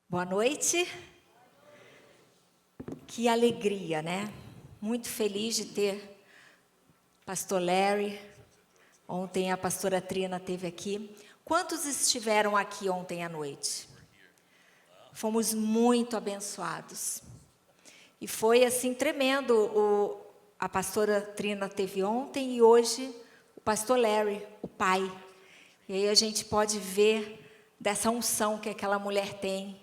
Boa noite. Que alegria, né? Muito feliz de ter pastor Larry. Ontem a pastora Trina esteve aqui. Quantos estiveram aqui ontem à noite? Fomos muito abençoados. E foi assim tremendo. A pastora Trina esteve ontem e hoje o pastor Larry, o pai. E aí a gente pode ver dessa unção que aquela mulher tem,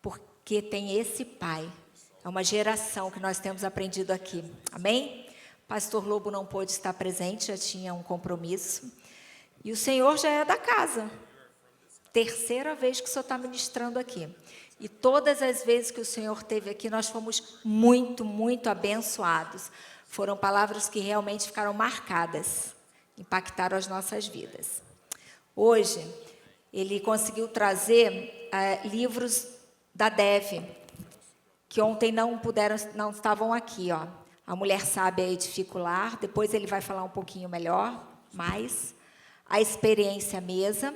porque tem esse pai. É uma geração que nós temos aprendido aqui. Amém? Pastor Lobo não pôde estar presente, já tinha um compromisso. E o Senhor já é da casa. Terceira vez que o Senhor está ministrando aqui. E todas as vezes que o Senhor esteve aqui, nós fomos muito, muito abençoados. Foram palavras que realmente ficaram marcadas, impactaram as nossas vidas. Hoje, ele conseguiu trazer livros da Dev, que ontem não estavam aqui, ó. A Mulher Sábia Edificular, depois ele vai falar um pouquinho melhor, mais. A Experiência Mesa,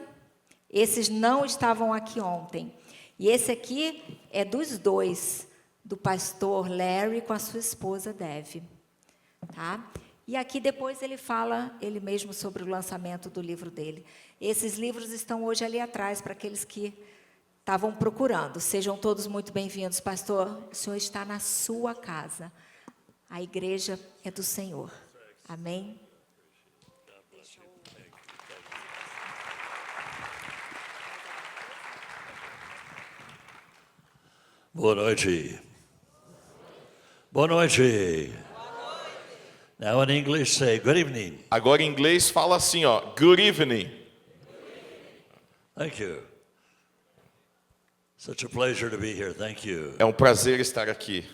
esses não estavam aqui ontem. E esse aqui é dos dois, do pastor Larry com a sua esposa Dev. Tá? E aqui depois ele fala, ele mesmo, sobre o lançamento do livro dele. Esses livros estão hoje ali atrás, para aqueles que estavam procurando. Sejam todos muito bem-vindos, pastor. O Senhor está na sua casa. A igreja é do Senhor. Amém? Boa noite. Boa noite. Now in English say good evening. Agora em inglês fala assim, ó, good evening. Thank you. Such a pleasure to be here. Thank you. É um prazer estar aqui.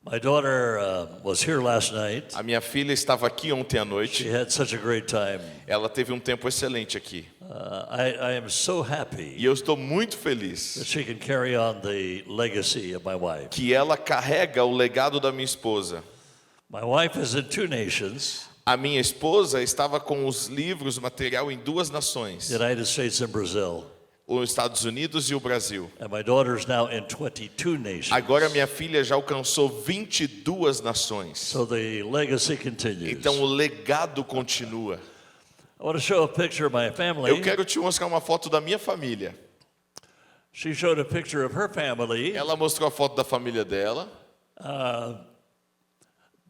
My daughter was here last night. A minha filha estava aqui ontem à She noite. had such a great time. Ela teve um tempo excelente aqui. I am so happy E eu estou muito that feliz she can carry on the legacy of my wife. que ela carrega o legado da minha esposa. My wife is in two nations, A minha esposa estava com os livros, material em duas nações, the United States and Brazil. os Estados Unidos e o Brasil. And my daughter's now in 22 nations. Agora minha filha já alcançou 22 nações. So the legacy continues. Então o legado continua. I want to show a picture of my family. Eu quero te mostrar uma foto da minha família. She showed a picture of her family. Ela mostrou a foto da família dela.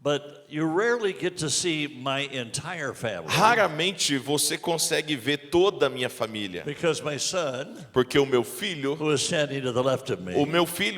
But you rarely get to see my entire family. Raramente você consegue ver toda a minha família, Because my son, porque o meu filho standing to the left of me,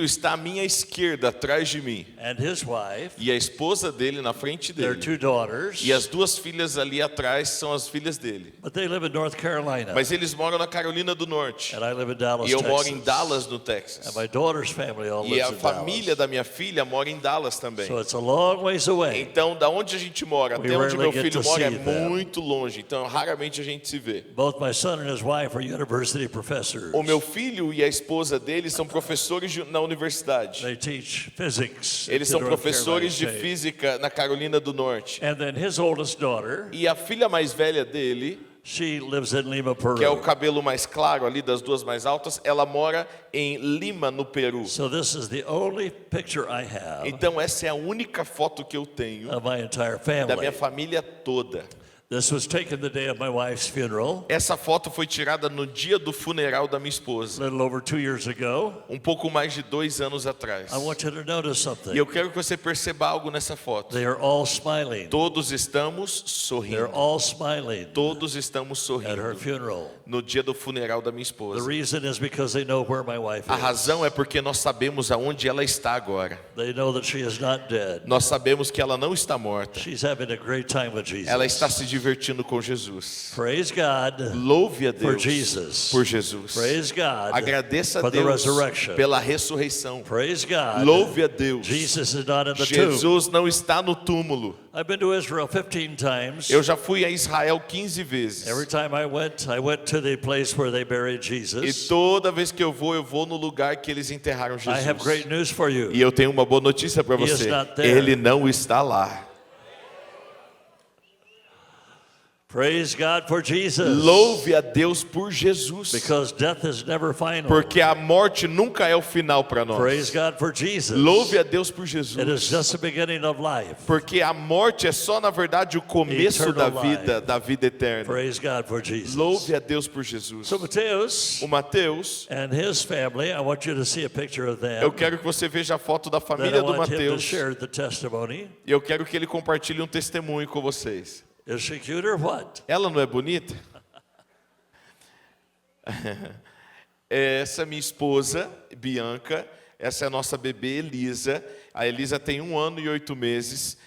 está à minha esquerda, atrás de mim, and his wife, e a esposa dele na frente their dele, two daughters, e as duas filhas ali atrás são as filhas dele. but they live in North Carolina, Mas eles moram na Carolina do Norte, and I live in Dallas, e eu Texas. moro em Dallas, no Texas. And my daughter's family all E lives a in família Dallas. da minha filha mora em Dallas também. So it's a long ways away. Então, da onde a gente mora até onde meu rarely get filho to mora é see them. muito longe. Então, raramente a gente se vê. Both my son and his wife are university professors. O meu filho e a esposa dele são professores na universidade. They teach physics. Eles at são the North professores de Carolina State. física na Carolina do Norte. And then his oldest daughter, E a filha mais velha dele, she lives in Lima, Peru. que é o cabelo mais claro ali das duas mais altas, ela mora em Lima, no Peru. So this is the only picture I have Então essa é a única foto que eu tenho of my entire da minha family. família toda. This was taken the day of my wife's funeral, Essa foto foi tirada no dia do funeral da minha a esposa, little over 2 years ago. um pouco mais de 2 anos atrás. I want you to notice E something. eu quero que você perceba algo nessa foto. They are all smiling. Todos estamos They're sorrindo. all smiling Todos estamos at her sorrindo funeral. no dia do funeral da minha The esposa. reason is because they know where my wife A is. razão é porque nós sabemos aonde ela está agora. They know that she is not dead. Nós sabemos que ela não está morta. She's having a great time with Jesus. Ela está se divertindo com Jesus. Praise God Louve a for Deus Jesus. por Jesus. Praise God Agradeça a for the Deus resurrection. pela ressurreição. Praise God. Louve a Deus. Jesus is not in the tomb. Jesus não está no túmulo. I've been to Israel 15 times. Eu já fui a Israel 15 vezes. Every time I went to the place where they buried E Jesus. toda vez que eu vou no lugar que eles enterraram I have Jesus. great news for you. E eu tenho uma boa notícia para He is você. not there. Ele não está lá. Praise God for Jesus. Louve a Deus por Jesus. Because death is never final. Porque a morte nunca é o final para Praise nós. God for Jesus. Louve a Deus por It is Jesus. just the beginning of life. Porque a morte é só, na verdade, o começo Eternal da vida eterna. Praise God for Jesus. Louve a Deus por Jesus. So Mateus O Mateus, and his family, I want you to see a picture of them. eu quero que você veja a foto da Then I família do want him to Mateus. share the testimony. E eu quero que ele compartilhe um testemunho com vocês. Is she cute or what? Ela não é bonita? Essa é minha esposa, Bianca. Essa é a nossa bebê, Elisa. A Elisa tem 1 ano e 8 meses.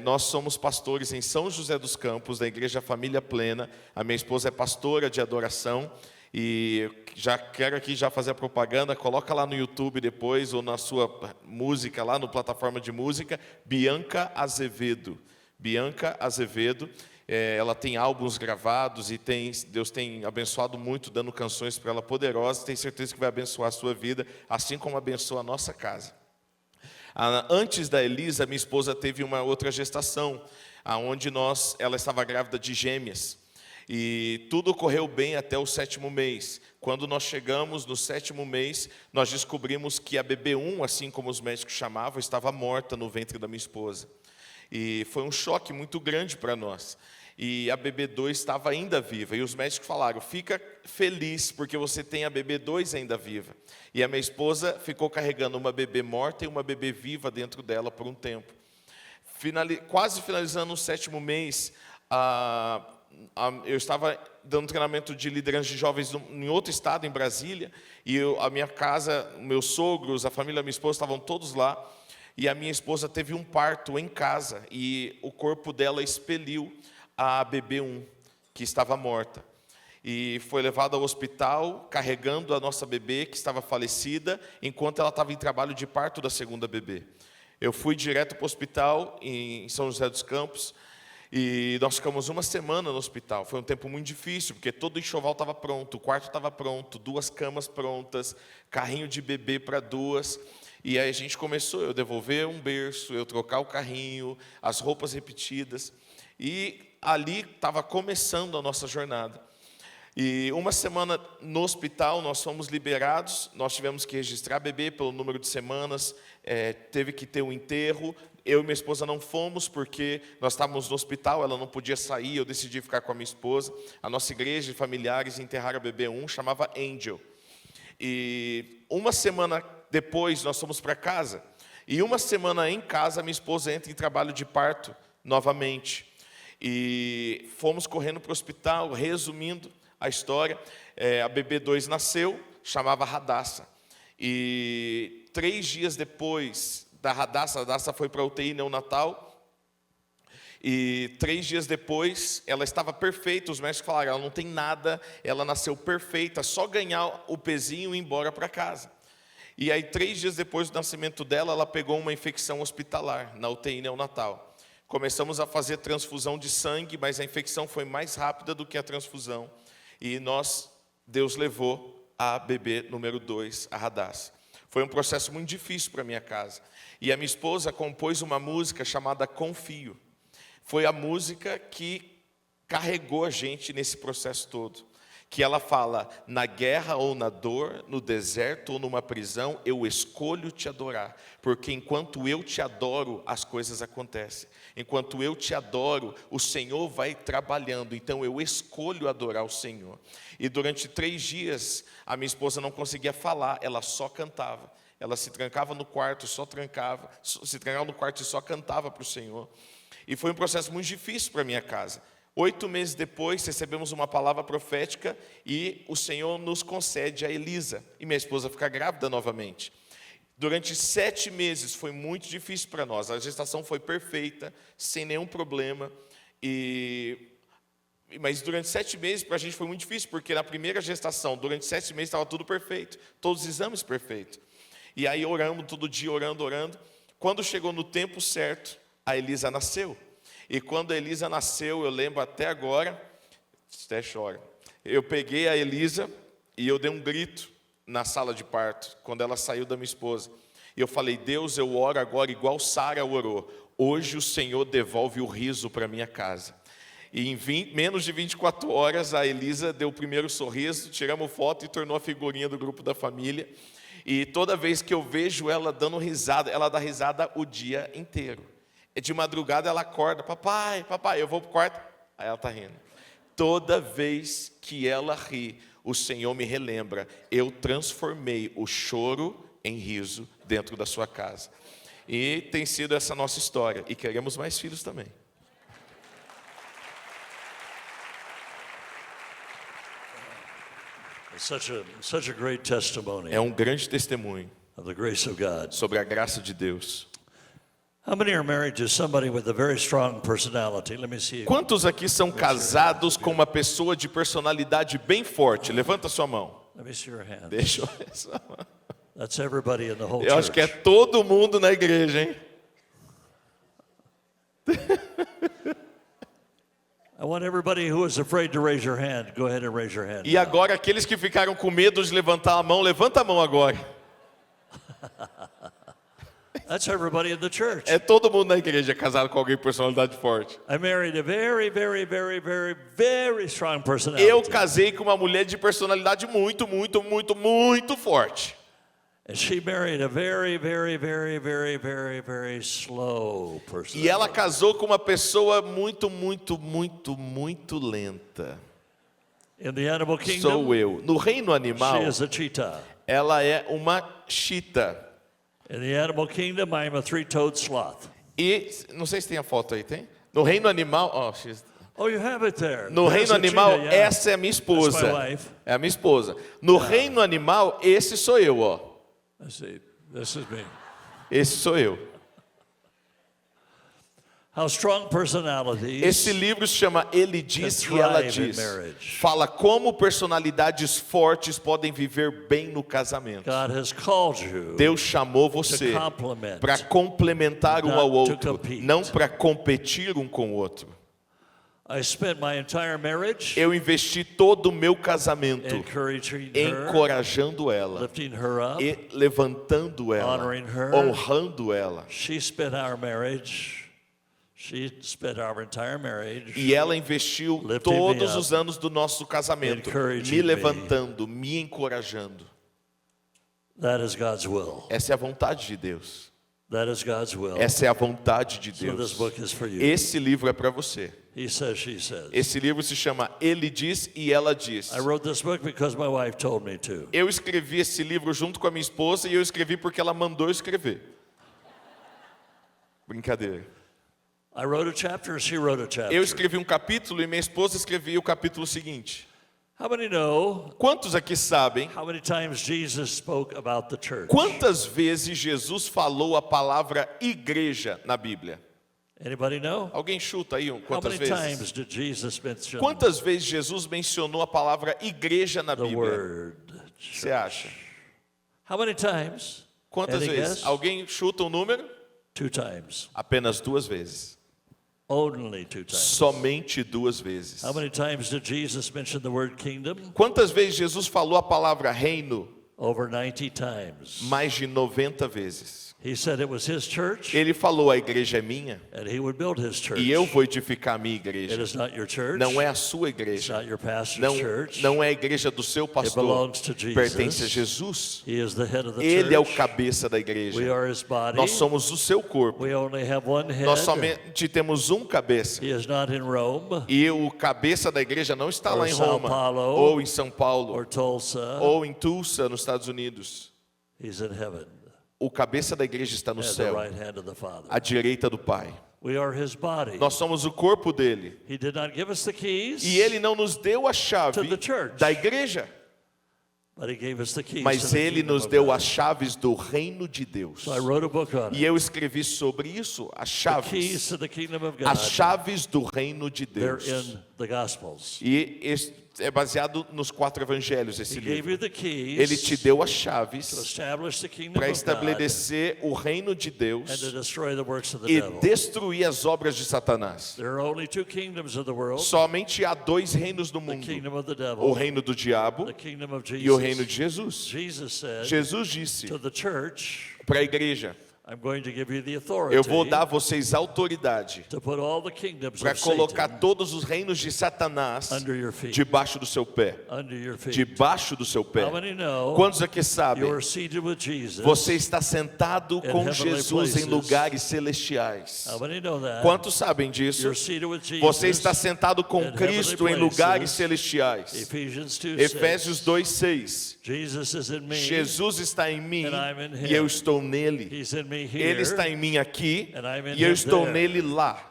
Nós somos pastores em São José dos Campos, da Igreja Família Plena. A minha esposa é pastora de adoração. E já quero aqui já fazer a propaganda. Coloca lá no YouTube depois, ou na sua música, lá no plataforma de música, Bianca Azevedo. Bianca Azevedo, ela tem álbuns gravados e Deus tem abençoado muito, dando canções para ela poderosas. Tenho certeza que vai abençoar a sua vida, assim como abençoa a nossa casa. Antes da Elisa, minha esposa teve uma outra gestação, onde ela estava grávida de gêmeas. E tudo correu bem até o 7º mês. Quando nós chegamos no 7º mês, nós descobrimos que a bebê 1, assim como os médicos chamavam, estava morta no ventre da minha esposa. E foi um choque muito grande para nós. E a bebê 2 estava ainda viva. E os médicos falaram, fica feliz, porque você tem a bebê 2 ainda viva. E a minha esposa ficou carregando uma bebê morta e uma bebê viva dentro dela por um tempo. Quase finalizando o 7º mês, eu estava dando treinamento de liderança de jovens em outro estado, em Brasília. E a minha casa, meus sogros, a família da minha esposa estavam todos lá. E a minha esposa teve um parto em casa e o corpo dela expeliu a bebê 1, que estava morta. E foi levada ao hospital, carregando a nossa bebê, que estava falecida, enquanto ela estava em trabalho de parto da segunda bebê. Eu fui direto para o hospital, em São José dos Campos, e nós ficamos 1 semana no hospital. Foi um tempo muito difícil, porque todo o enxoval estava pronto, o quarto estava pronto, 2 camas prontas, carrinho de bebê para 2. E aí a gente começou, eu devolver um berço, eu trocar o carrinho, as roupas repetidas. E ali estava começando a nossa jornada. E 1 semana no hospital, nós fomos liberados, nós tivemos que registrar bebê pelo número de semanas, teve que ter um enterro. Eu e minha esposa não fomos, porque nós estávamos no hospital, ela não podia sair, eu decidi ficar com a minha esposa. A nossa igreja de familiares enterraram a bebê 1, chamava Angel. E 1 semana depois, nós fomos para casa. E 1 semana em casa, minha esposa entra em trabalho de parto novamente. E fomos correndo para o hospital, resumindo a história. A bebê 2 nasceu, chamava Radassa. E 3 dias depois da Radassa, a Radassa foi para a UTI neonatal. E 3 dias depois, ela estava perfeita. Os médicos falaram, ela não tem nada, ela nasceu perfeita, só ganhar o pezinho e ir embora para casa. E aí, 3 dias depois do nascimento dela, ela pegou uma infecção hospitalar na UTI neonatal. Começamos a fazer transfusão de sangue, mas a infecção foi mais rápida do que a transfusão. E Deus levou a bebê número 2, a Radassa. Foi um processo muito difícil para a minha casa. E a minha esposa compôs uma música chamada Confio. Foi a música que carregou a gente nesse processo todo. Que ela fala, na guerra ou na dor, no deserto ou numa prisão, eu escolho te adorar. Porque enquanto eu te adoro, as coisas acontecem. Enquanto eu te adoro, o Senhor vai trabalhando. Então eu escolho adorar o Senhor. E durante 3 dias, a minha esposa não conseguia falar, ela só cantava. Ela se trancava no quarto, se trancava no quarto e só cantava para o Senhor. E foi um processo muito difícil para a minha casa. 8 meses depois, recebemos uma palavra profética e o Senhor nos concede a Elisa. E minha esposa fica grávida novamente. Durante 7 meses foi muito difícil para nós. A gestação foi perfeita, sem nenhum problema. Mas durante 7 meses para a gente foi muito difícil, porque na primeira gestação, durante 7 meses estava tudo perfeito. Todos os exames perfeitos. E aí oramos todo dia, orando. Quando chegou no tempo certo, a Elisa nasceu. E quando a Elisa nasceu, eu lembro até agora, até choro. Eu peguei a Elisa e eu dei um grito na sala de parto, quando ela saiu da minha esposa. E eu falei, Deus, eu oro agora igual Sara orou. Hoje o Senhor devolve o riso para minha casa. E em menos de 24 horas, a Elisa deu o primeiro sorriso, tiramos foto e tornou a figurinha do grupo da família. E toda vez que eu vejo ela dando risada, ela dá risada o dia inteiro. De madrugada ela acorda, papai, eu vou pro quarto. Aí ela está rindo. Toda vez que ela ri, o Senhor me relembra, eu transformei o choro em riso dentro da sua casa. E tem sido essa nossa história. E queremos mais filhos também. Such a great testimony É um grande testemunho of the grace of God. sobre a graça de Deus. How many are married to somebody with a very strong personality? Let me see. Quantos aqui são casados com uma pessoa de personalidade bem forte? Levanta sua mão. Let me see your hand. Deixa eu ver sua mão. That's everybody in the whole Eu acho que é church. todo mundo na igreja, hein? I want everybody who is afraid to raise your hand. Go ahead and raise your hand. E agora, aqueles que ficaram com medo de levantar a mão, levanta a mão agora. That's everybody in the church. É todo mundo na igreja casado com alguém de personalidade forte. I married a very, very, very, very, very strong personality. Eu casei com uma mulher de personalidade muito, muito, muito, muito forte. And she married a very, very, very, very, very, very slow person. E ela casou com uma pessoa muito, muito, muito, muito lenta. In the animal kingdom, Sou eu. No reino animal, she is a cheetah. ela é uma chita. In the animal kingdom, I am a three-toed sloth. E, não sei se tem a foto aí, tem? No reino animal, Oh, you have it there. no There's reino a animal, cheetah, yeah. essa é a minha esposa. That's my wife. É a minha esposa. No reino animal, esse sou eu, ó. Let's see. This is me. Esse sou eu. How strong personalities Esse livro se chama Ele Diz can e Ela thrive in Diz. marriage. Fala como personalidades fortes podem viver bem no casamento. God has called you Deus chamou você to complement, para complementar um not ao to outro, compete. não para competir um com o outro. I spent my entire marriage Eu investi todo o meu casamento encouraging her, encorajando ela, lifting her up. e levantando ela, Honoring her. honrando ela. She spent our marriage. She spent our entire marriage. E ela investiu Lifting me todos up, os anos do nosso casamento, encouraging me me. levantando, me encorajando. That is God's will. Essa é a vontade de Deus. That is God's will. Essa é a vontade de So this Deus. book is for you. Esse livro é para você. He says, she says. Esse livro se chama Ele Diz e Ela Diz. I wrote this book because my wife told me to. Eu escrevi esse livro junto com a minha esposa e eu escrevi porque ela mandou escrever. Brincadeira. I wrote a chapter, she wrote a chapter. Eu escrevi um capítulo e minha esposa escrevia o capítulo seguinte. How many know Quantos aqui sabem how many times Jesus spoke about the church? quantas vezes Jesus falou a palavra igreja na Bíblia? Anybody know? Alguém chuta aí How quantas many vezes? times did Jesus mention Quantas vezes Jesus mencionou a palavra igreja na the Bíblia? word? Você acha? How many times? Quantas Any vezes? guess? Alguém chuta um número? 2 times. Apenas 2 vezes. Only 2 times. Somente 2 vezes. How many times did Jesus mention the word kingdom? Quantas vezes Jesus falou a palavra reino? Over 90 times. Mais de 90 vezes. He said it was his church Ele falou, a igreja é minha and he would build his church. e eu vou edificar a minha It igreja. is not your church. Não é a sua It's igreja. not your pastor's Não, church. não é a igreja do seu It pastor. belongs to Pertence a Jesus. Jesus. He is the head of the Ele é o church. cabeça da We igreja. are his body. Nós somos o seu corpo. We only have one head. Nós somente temos um cabeça. He is not in Rome E o cabeça da igreja não está Or lá em São Roma, Paulo. ou em São Paulo, or Tulsa. ou em Tulsa, nos Estados Unidos. He's in heaven O cabeça da igreja está no at the céu, right hand of the Father. à direita do Pai. We are his body. Nós somos o corpo dele. He did not give us the keys, E ele não nos deu a chave To the church. da igreja, but he gave us the keys to mas the ele kingdom nos of deu God. as chaves do reino de Deus. So I wrote a book on it. E eu escrevi sobre isso, as The keys chaves. to the kingdom of God. As chaves do reino de They're Deus. in the Gospels. E é baseado nos 4 evangelhos esse He gave livro. you the keys Ele te deu as to chaves establish the kingdom para of God estabelecer o reino de and to Deus destroy the works of the e devil. destruir as obras de Satanás. There are only 2 kingdoms of the world. Somente há 2 reinos no The mundo: kingdom of the o devil, reino do diabo the kingdom of e o reino Jesus. de Jesus. Jesus said Jesus disse to the church, para a igreja: I'm going to give you the authority Eu vou dar a vocês autoridade to put all the kingdoms para of colocar Satan todos os reinos de Satanás under your feet. debaixo do seu pé. Under your feet. Debaixo do seu pé. How many know Quantos aqui sabem? you're seated with Jesus? Você está sentado com heavenly Jesus em places. lugares celestiais. How many know that? Quantos sabem disso? You're seated with Jesus. Você está sentado com in Cristo em heavenly lugares places. celestiais. Ephesians 2:6. Efésios 2:6. Jesus is in me. Jesus está em mim And I'm in him. e eu estou nele. He's in me here. Ele está em mim aqui And I'm in e eu him estou there. nele lá.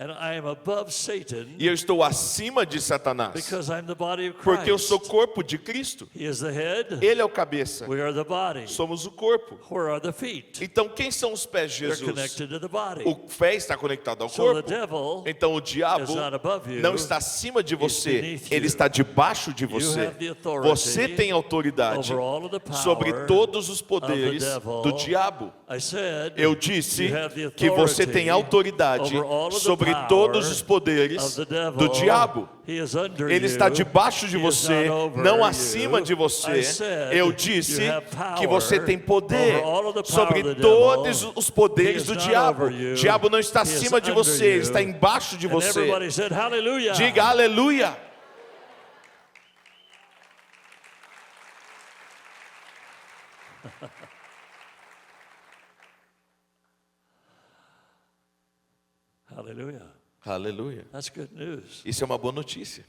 And I am above Satan E eu estou acima de Satanás, because I'm the body of Christ. porque eu sou corpo de Cristo. He is the head. Ele é o cabeça, We are the body. somos o corpo. Where are the feet? Então quem são os pés de They're Jesus? connected to the body. O pé está conectado ao So the corpo. devil Então o diabo is not above you. não está acima de você, beneath ele you. está debaixo de You você. have the authority Você tem autoridade over all of the power sobre todos os poderes of the devil. do diabo. I said, Eu disse you have the que você tem autoridade over all of the sobre power todos os poderes of the devil. do diabo. He is under Ele you. está debaixo de He is você, not over não you. acima de I você. said, Eu disse you have power que você tem poder over all of the power sobre of the todos devil. os poderes He is do not diabo. over you. O diabo não está He is acima de under você, ele you. está embaixo de And você. everybody said, hallelujah. Diga aleluia. Hallelujah. Aleluia. That's good news. Isso é uma boa notícia.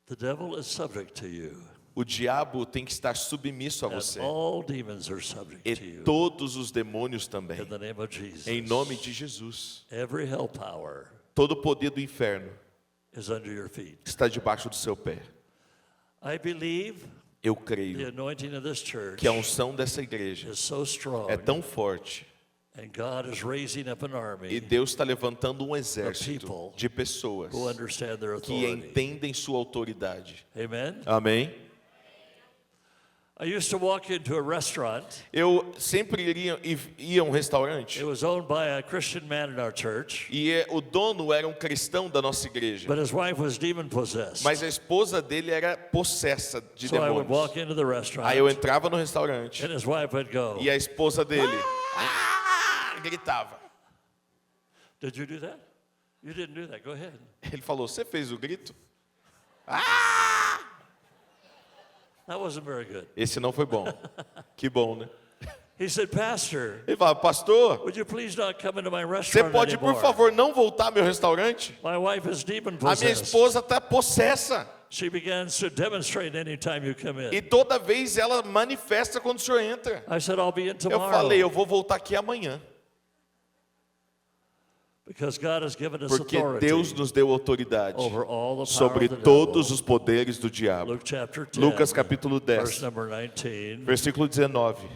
The devil is subject to you. O diabo tem que estar submisso a And você. all demons are subject E to you. todos os demônios também. In the name of Jesus. Em nome de Jesus. Every hell power Todo o poder do inferno is under your feet. está debaixo do seu pé. I believe Eu the creio anointing of this church que a unção dessa igreja is so strong. é tão forte And God is raising up an e army Deus está levantando um exército de pessoas who understand their que authority. entendem sua autoridade. Amen. Amém? I used to walk into a restaurant. Eu sempre ia a um restaurante It was owned by a Christian man in our church, e o dono era um cristão da nossa igreja, but his wife was demon possessed. mas a esposa dele era possessa de So I would walk demônios. into the restaurant, Aí eu entrava no restaurante and his wife would go, e a esposa dele gritava. "Did you do that? You didn't do that. Go ahead." Ele falou: "Você fez o grito?" That wasn't very good. Esse não foi bom. Que bom, né? He said, "Pastor, Ele fala: "Pastor, would you please not come into my você restaurant pode, por anymore? favor, não voltar ao meu restaurante? My wife is demon A minha possessed. esposa está possessa. She begins to demonstrate anytime you come in." E toda vez ela manifesta quando o senhor entra." I said, "I'll be in Eu tomorrow." falei: "Eu vou voltar aqui amanhã." Because God has given us Porque authority Deus nos deu autoridade over all the power sobre of the todos devil. os poderes do diabo. Luke chapter 10, Lucas capítulo verse 10, number 19. versículo 19.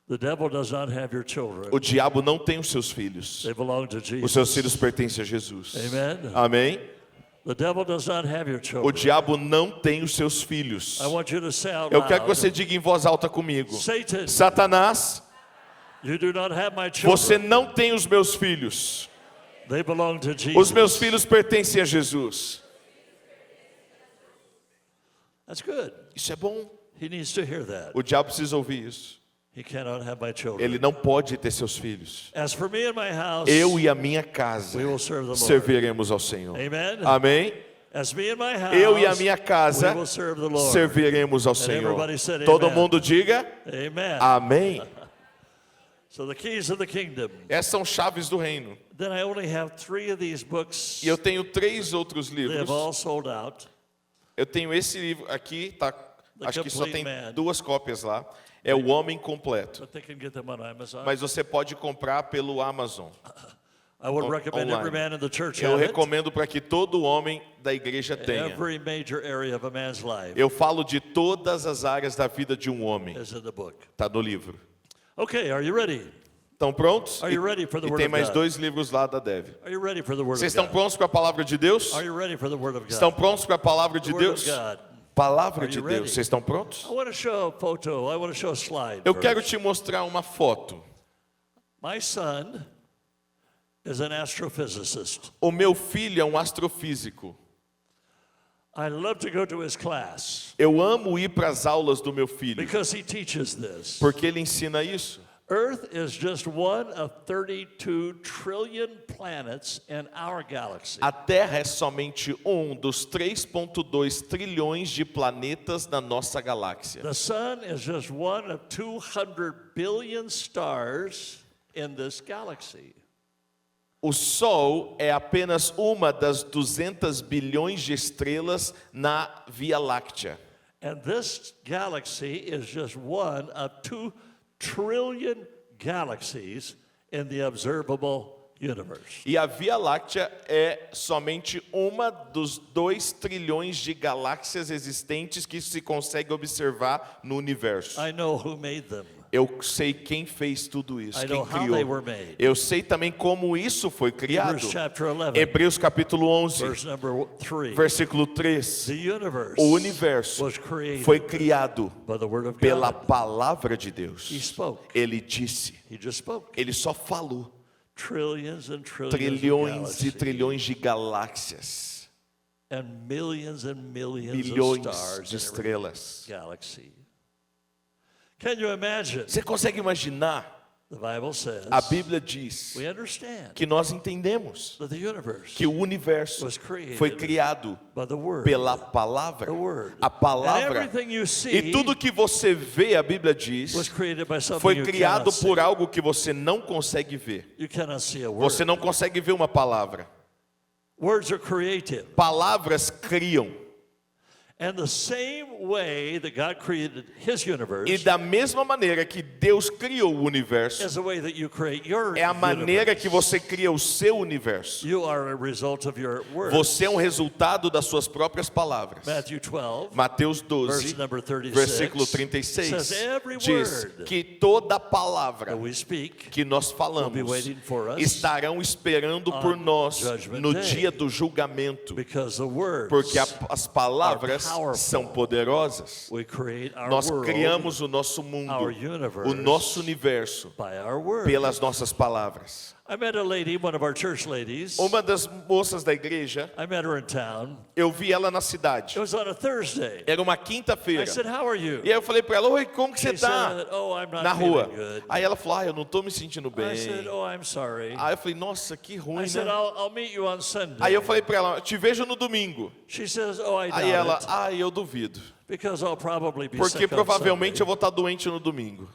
The devil does not have your children. O diabo não tem os seus filhos. They belong to Os Jesus. seus filhos pertencem a Jesus. Amen. Amém? The devil does not have your O children. diabo não tem os seus filhos. I want you to say out Eu quero que loud, você diga em voz alta comigo: Satan, Satanás, you do not have my children. você não tem os meus filhos. They belong to Jesus. Os meus filhos pertencem a Jesus. That's good. Isso é bom. He needs to hear that. O diabo precisa ouvir isso. He cannot have my children. Ele não pode ter seus filhos. As for me and my house, Eu e a minha casa we will serve the Lord. serviremos ao Senhor. Amen. Amém? As me and my house, Eu e a minha casa we will serve the Lord. serviremos ao Senhor. everybody said Todo amen. mundo diga Amen. amém. So the keys of the kingdom. Essas são chaves do reino. Then I only have 3 of these books. E eu tenho 3 outros They have livros. all sold out. Eu tenho esse livro aqui, tá? Acho que só Complete tem Man. 2 cópias lá. É o Homem Completo. But they can get them on Amazon. Mas você pode comprar pelo Amazon. I would recommend online. every man in the church Eu have it. recomendo para que todo homem da igreja tenha. Every major area of a man's life Eu falo de todas as áreas da vida de um homem. is in the book. Está no livro. Okay, are you ready? Estão prontos? Are you ready for the E word tem of mais God? 2 livros lá da Dev. Are you ready for the word Vocês of estão God? prontos para a palavra de Deus? Are you ready for the word of God? Estão prontos para a palavra de The word Deus? of God. Palavra Are de you Deus. ready? Vocês estão prontos? I want to show a photo. I want to show a slide. Eu first. quero te mostrar uma foto. My son is an astrophysicist. O meu filho é um astrofísico. I love to go to his class Eu amo ir para as aulas do meu filho, because he teaches this. porque ele ensina isso. Earth is just one of 32 trillion planets in our galaxy. A Terra é somente um dos 3,2 trilhões de planetas na nossa galáxia. The sun is just one of 200 billion stars in this galaxy. O Sol é apenas uma das 200 bilhões de estrelas na Via Láctea. And this galaxy is just one of 2 trillion galaxies in the observable universe. E a Via Láctea é somente uma dos 2 trilhões de galáxias existentes que se consegue observar no universo. I know who made them. Eu sei quem fez tudo isso, I quem know how they were criou. made. Eu sei também como isso foi criado. Hebrews chapter 11, Hebreus capítulo 11, verse number 3. versículo 3. The universe O universo was created foi criado by the word of pela God. palavra de Deus. He spoke. Ele disse, He just spoke. ele só falou. Trillions and trillions Trilhões of e galaxies, trilhões de galáxias, and millions of bilhões stars de in every estrelas. galaxy. Can you imagine? Você consegue imaginar? The Bible says A Bíblia diz we understand que nós entendemos that the universe que o universo was created foi criado by the word. pela palavra. The word. A And palavra. everything you see E tudo que você vê, a Bíblia was diz, created by something foi you criado cannot see. por algo que você não consegue ver. You cannot see a word. Você não consegue ver uma palavra. Words are created. Palavras criam. And the same way that God created his universe E da mesma maneira que Deus criou o universo, is the way that you create your é a maneira universe. que você cria o seu universo. You are a result of your words. Você é um resultado das suas próprias palavras. Matthew 12, Mateus 12, verse number 36, versículo 36, says every diz word que toda palavra that we speak que nós will be falamos waiting for us estarão esperando por on nós Judgment no Day. dia do julgamento, because the words porque as palavras are powerful. são poderosas. we create our Nós world criamos o nosso mundo, our universe, o nosso universo, by our word. pelas nossas palavras. I met a lady, one of our church ladies. Uma das moças da igreja, I met her in town. eu vi ela na cidade. It was on a Thursday. Era uma I quinta-feira. said, "How are you?" E aí eu falei para ela, oi, como que você She está? said, "Oh, I'm not Na feeling rua. good." Aí ela falou, eu não estou me sentindo bem. I said, "Oh, I'm sorry." Aí eu falei, nossa, que ruim, I said, né? I'll meet you on Sunday." Aí eu falei para ela, te vejo no domingo. She says, "Oh, I doubt Aí ela, it, eu duvido. because I'll probably be Porque sick on provavelmente Sunday." eu vou estar doente no domingo.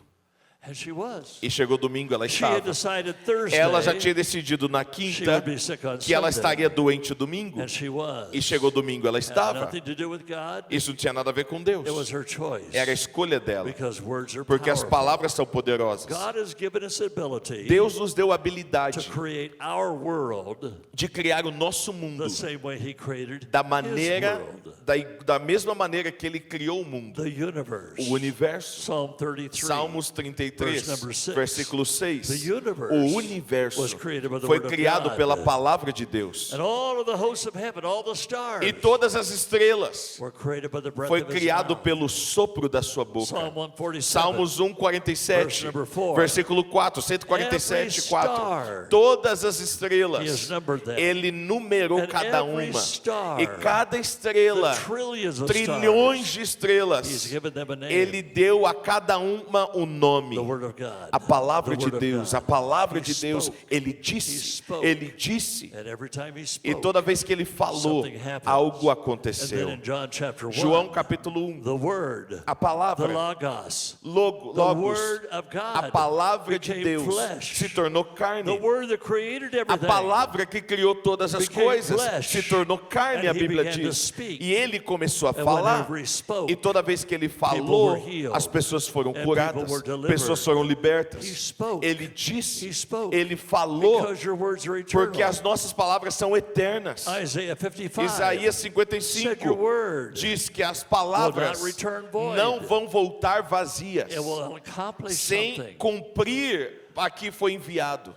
And she was. E chegou domingo, ela She had estava. decided Thursday Ela já tinha decidido na she quinta would be sick on que ela Sunday. estaria doente domingo. And she was. E chegou domingo, ela Had estava. nothing to do with God. Isso não tinha nada a ver com Deus. It was her choice. Era a escolha dela. Because words are Porque as powerful. palavras são poderosas. God has given us the ability Deus nos deu a to habilidade create our world de criar o nosso mundo the same way He created da His maneira, world, da mesma maneira que Ele criou o mundo, the universe. o universo. Psalm 33. Salmos 33, verse number 6. versículo 6. The universe O universo was created by the foi word of criado God. pela palavra de Deus. And all of the hosts of heaven, all the stars, E todas as estrelas were created by the breath foi of His criado mouth. pelo sopro da sua boca. Psalm 147. Salmos 147, verse number 4. versículo 4, 147, Every 4. star, Todas as He has estrelas, numbered them. Ele numerou And cada every uma. star, E cada estrela, the trillions of trilhões stars, de He's estrelas, given them a name. Ele deu a cada uma um nome. The word of God. A palavra The de word of Deus, God. a palavra He de Deus, spoke. Ele He disse, spoke. Ele disse. And every time He E spoke, toda vez que Ele falou, something happens. algo And then aconteceu. in John chapter 1, João capítulo 1, the word, a the palavra, logos, the logos, word of a God palavra de became Deus flesh. se tornou The carne. word that created A everything. palavra que criou todas as became coisas flesh. se tornou carne, And a he Bíblia began to diz. speak. E ele começou a And falar. whenever he spoke, E toda vez que ele people falou, were healed. as pessoas foram And curadas, people were delivered. pessoas foram libertas. He spoke. Ele disse, He spoke. ele falou, Because your words are eternal. porque as nossas palavras são eternas. Isaiah 55 Isaías said your 55 word diz que as palavras will not return void. não vão voltar vazias, it will accomplish sem something. cumprir a que foi enviado.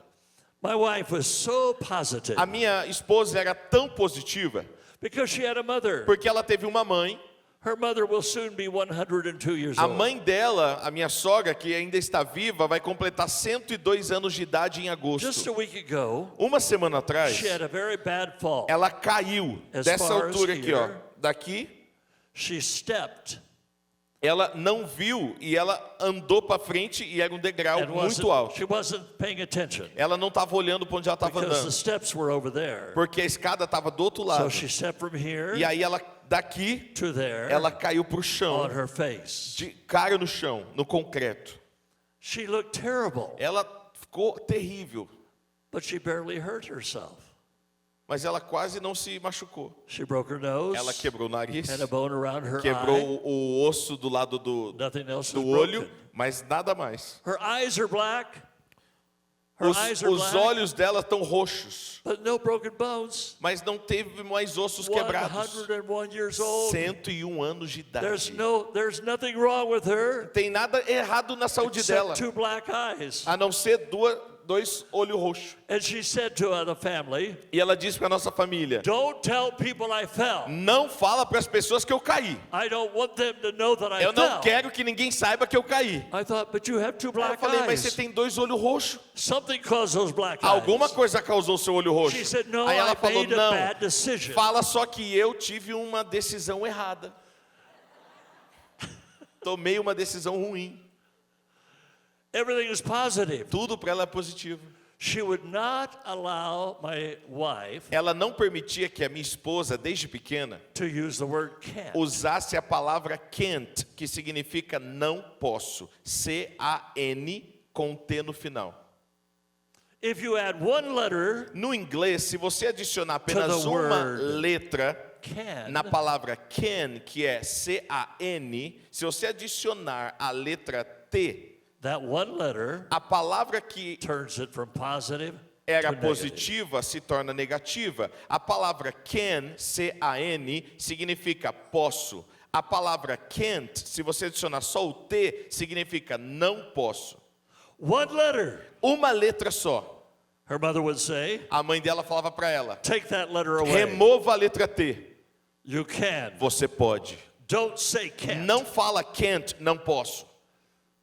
My wife was so positive A minha esposa era tão positiva, because she had a mother. porque ela teve uma mãe. Her mother will soon be 102 years A old. mãe dela, a minha sogra, que ainda está viva, vai completar 102 anos de idade em Just agosto. a week ago, Uma semana atrás, she had a very bad fall. ela caiu As dessa far as altura aqui, ó, here, daqui, she stepped ela não viu e ela andou para frente e era um degrau and muito alto. she wasn't paying attention Ela não estava olhando para onde ela estava because the andando, steps were over there. porque a escada estava do outro So lado. she stepped from here E aí ela daqui, to there ela caiu para o on chão, her face. de cara no chão, no concreto. She looked terrible, Ela ficou terrível, but she barely hurt herself. mas ela quase não se machucou. She broke her nose, Ela quebrou o nariz, had a bone around her eye. quebrou o osso do lado do Nothing else do was olho, broken. mas nada mais. Her eyes are black. Her Os eyes are os black, olhos dela estão roxos, but no broken bones. mas não teve mais ossos quebrados. 101 years old. 101 anos de There's idade. nothing wrong with her Tem nada errado na saúde dela, except two black eyes. a não ser dois olhos roxos. And she said to the family, E ela disse para nossa família: "Don't tell people I fell. não fala para as pessoas que eu caí. I don't want them to know that I Eu não fell." quero que ninguém saiba que eu caí. I thought, but you have two Aí eu black falei, mas você eyes. tem dois olhos roxos. Something caused those black eyes. Alguma coisa causou seu olho roxo. She said, "No, Aí ela I falou, made a não, bad decision." fala só que eu tive uma decisão errada. Tomei uma decisão ruim. Everything is positive. Tudo para ela é positivo. She would not allow my wife Ela não permitia que a minha esposa, desde pequena, to use the word can't. usasse a palavra can't, que significa não posso. C-A-N com T no final. If you add one letter, No inglês, se você adicionar apenas the uma word letra can, na palavra can, que é C-A-N, se você adicionar a letra T, that one letter a palavra que turns it from positive era to negative. positiva se torna negativa. A palavra can, C-A-N, significa posso. A palavra can't, se você adicionar só o T, significa não posso. One letter. Uma letra só. Her mother would say, A mãe dela falava para ela: take that letter away. remova a letra T. You can. Você pode. Don't say can't. Não fala can't, não posso.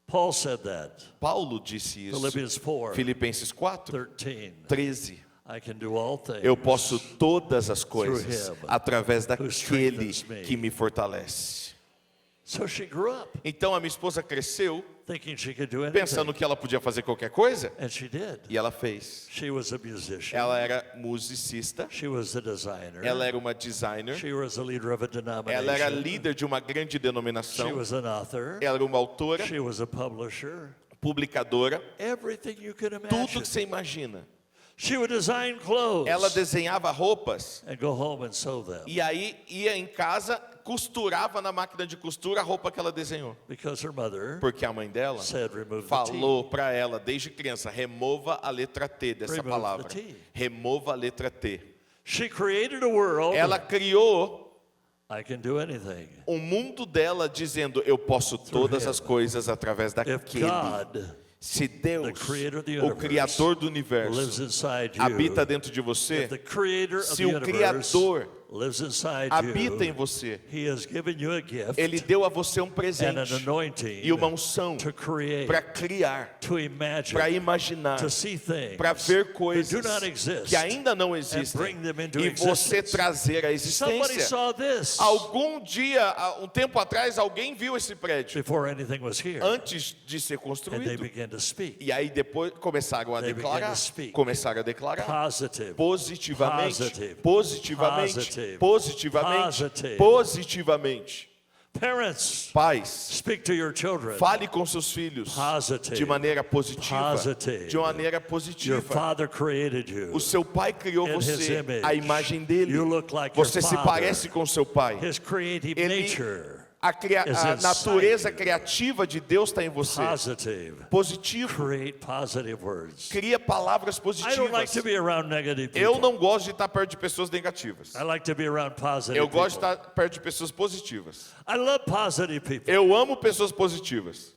Paul said that. Paulo disse isso. Philippians 4, Filipenses 4, 13. 13. I can do all things. Eu posso todas as coisas Through him através who daquele strengthens me. que me fortalece. So she grew up Então a minha esposa cresceu thinking she could do anything. pensando que ela podia fazer qualquer coisa, And she did. e ela fez. She was a musician. Ela era musicista, She was a designer. ela era uma designer, She was a leader of a denomination. ela era líder de uma grande She denominação, was an author. ela era uma autora, She was a publisher. publicadora, Everything you can tudo imagine. que você imagina. She would design clothes Ela desenhava roupas and go home and sew them e aí ia em casa, costurava na máquina de costura a roupa que ela desenhou. because her mother Porque a mãe dela said remove the T. falou para ela desde criança: remova a letra T dessa Remove palavra. the T. Remova a letra T. She created a world. Ela criou I can do anything. um mundo dela dizendo: eu posso todas him. as coisas através If daquele. God Se Deus, the creator of the o universe, Criador do lives universo, inside you, habita dentro de você, if the creator of se the o universe Criador lives inside habita em you, você, He has given you a gift Ele deu a você um and an presente anointing e uma unção to create, para criar, to imagine, para imaginar, to see things para ver that coisas do not exist, que ainda não and existem bring them into e você existence. trazer a Somebody existência. saw this Algum dia, um tempo atrás, alguém viu esse prédio before anything was here, antes de ser and they construído. began to speak E aí depois começaram a They began declarar, to speak. começaram a declarar positive, positivamente, Positive. positivamente, Positive. positivamente, Positive. positivamente. Parents, Pais, speak to your children. fale com seus filhos Positive. de maneira positiva, Positive. de uma maneira Your positiva. father created you. O seu pai criou In his você, image. a imagem dele. You look like your Você se father. parece com seu pai. His creative Ele- nature is A inside natureza you. criativa de Deus está em você. Positive. Positivo. Create positive words. Cria palavras I don't like positivas. to be around negative Eu people. não gosto de estar perto de pessoas negativas. I like to be around positive Eu gosto de people. estar perto de pessoas positivas. I love positive people Eu amo pessoas positivas.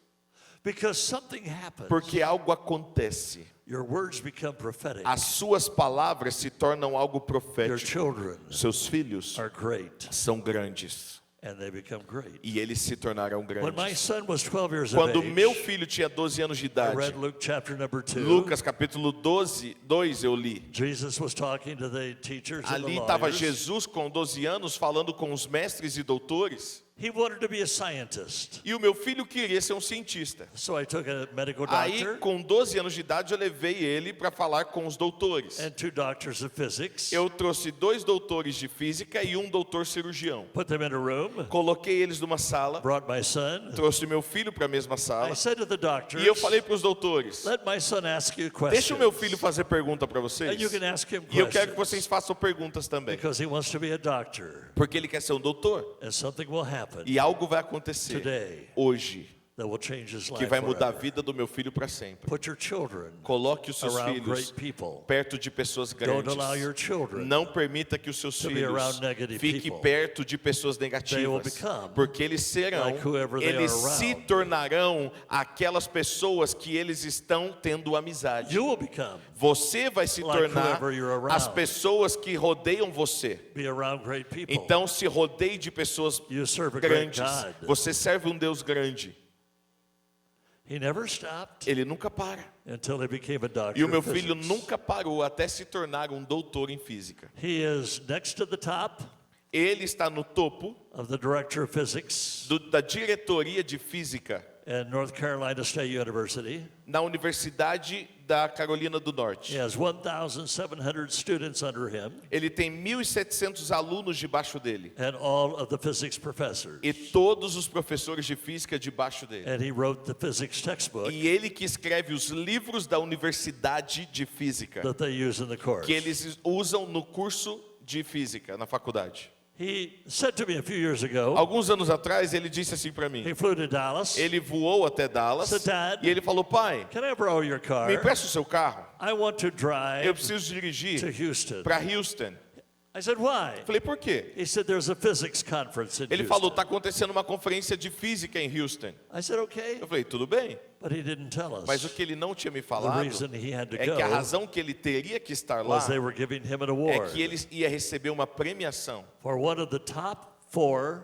because something happens. Porque algo acontece. Your words become prophetic. As suas palavras se tornam algo Your profético. children Seus filhos are great. são grandes. and they become great. e eles se tornarão When my grandes. son was 12 years of Quando age, meu filho tinha 12 anos de I idade, read Luke chapter number 2. Lucas capítulo 2 eu li. Jesus was talking to the teachers and the Ali estava lawyers. Jesus com 12 anos falando com os mestres e doutores. He wanted to be a scientist. E o meu filho queria ser um cientista. So I took a medical Aí, doctor com 12 anos de idade, eu levei ele para falar com os doutores. and 2 doctors of physics. Eu trouxe 2 doutores de física e um doutor cirurgião. Put them in a room. Coloquei eles numa sala, Brought my son. trouxe meu filho para a mesma I sala said to the doctors, e eu falei para os doutores: let my son ask you deixa questions. o meu filho fazer pergunta para vocês. And you can ask him E eu quero que questions. vocês façam perguntas também, Because he wants to be a doctor. porque ele quer ser um doutor. And something will happen E algo vai acontecer today hoje that will change his que life vai mudar a forever. vida do meu filho para sempre. Put your children Coloque os seus around filhos great people. perto de pessoas Don't grandes. allow your children Não permita que os seus to be filhos around negative fiquem people. perto de pessoas They will negativas, become porque eles serão, like whoever they eles are se around. tornarão aquelas pessoas que eles estão tendo amizade. You will become Você vai se like tornar whoever you're around. as pessoas que rodeiam você. be around great people. Então se rodeie de pessoas You serve a great grandes. God. Você serve um Deus grande. He never stopped Ele nunca para. until he became a doctor E o meu of filho physics. nunca parou até se tornar um doutor em física. He is next to the top Ele está no topo of the director of physics da diretoria de física at North Carolina State University. na Universidade da Carolina do He Norte. has 1,700 students under him Ele tem 1.700 alunos debaixo dele and all of the physics professors. e todos os professores de física debaixo dele. And he wrote the physics textbook E ele que escreve os livros da Universidade de Física that they use in the course. que eles usam no curso de física na faculdade. He said to me a few years ago, Alguns anos atrás ele disse assim para mim. he flew to Dallas. Ele voou até Dallas So, Dad, e ele falou: pai, Can I borrow your car? me empresta o seu carro? I want to Eu drive preciso to dirigir Houston. para Houston. I said, why? Falei, por quê? He said, there's a physics conference in Ele Houston. falou, está acontecendo uma conferência de física em Houston. I said, okay. Eu falei, tudo bem. But he didn't tell us. Mas o que ele não tinha me The falado reason he had to é que a go razão que ele teria que estar lá was they were giving him an é award que ele ia receber uma premiação for one of the top 4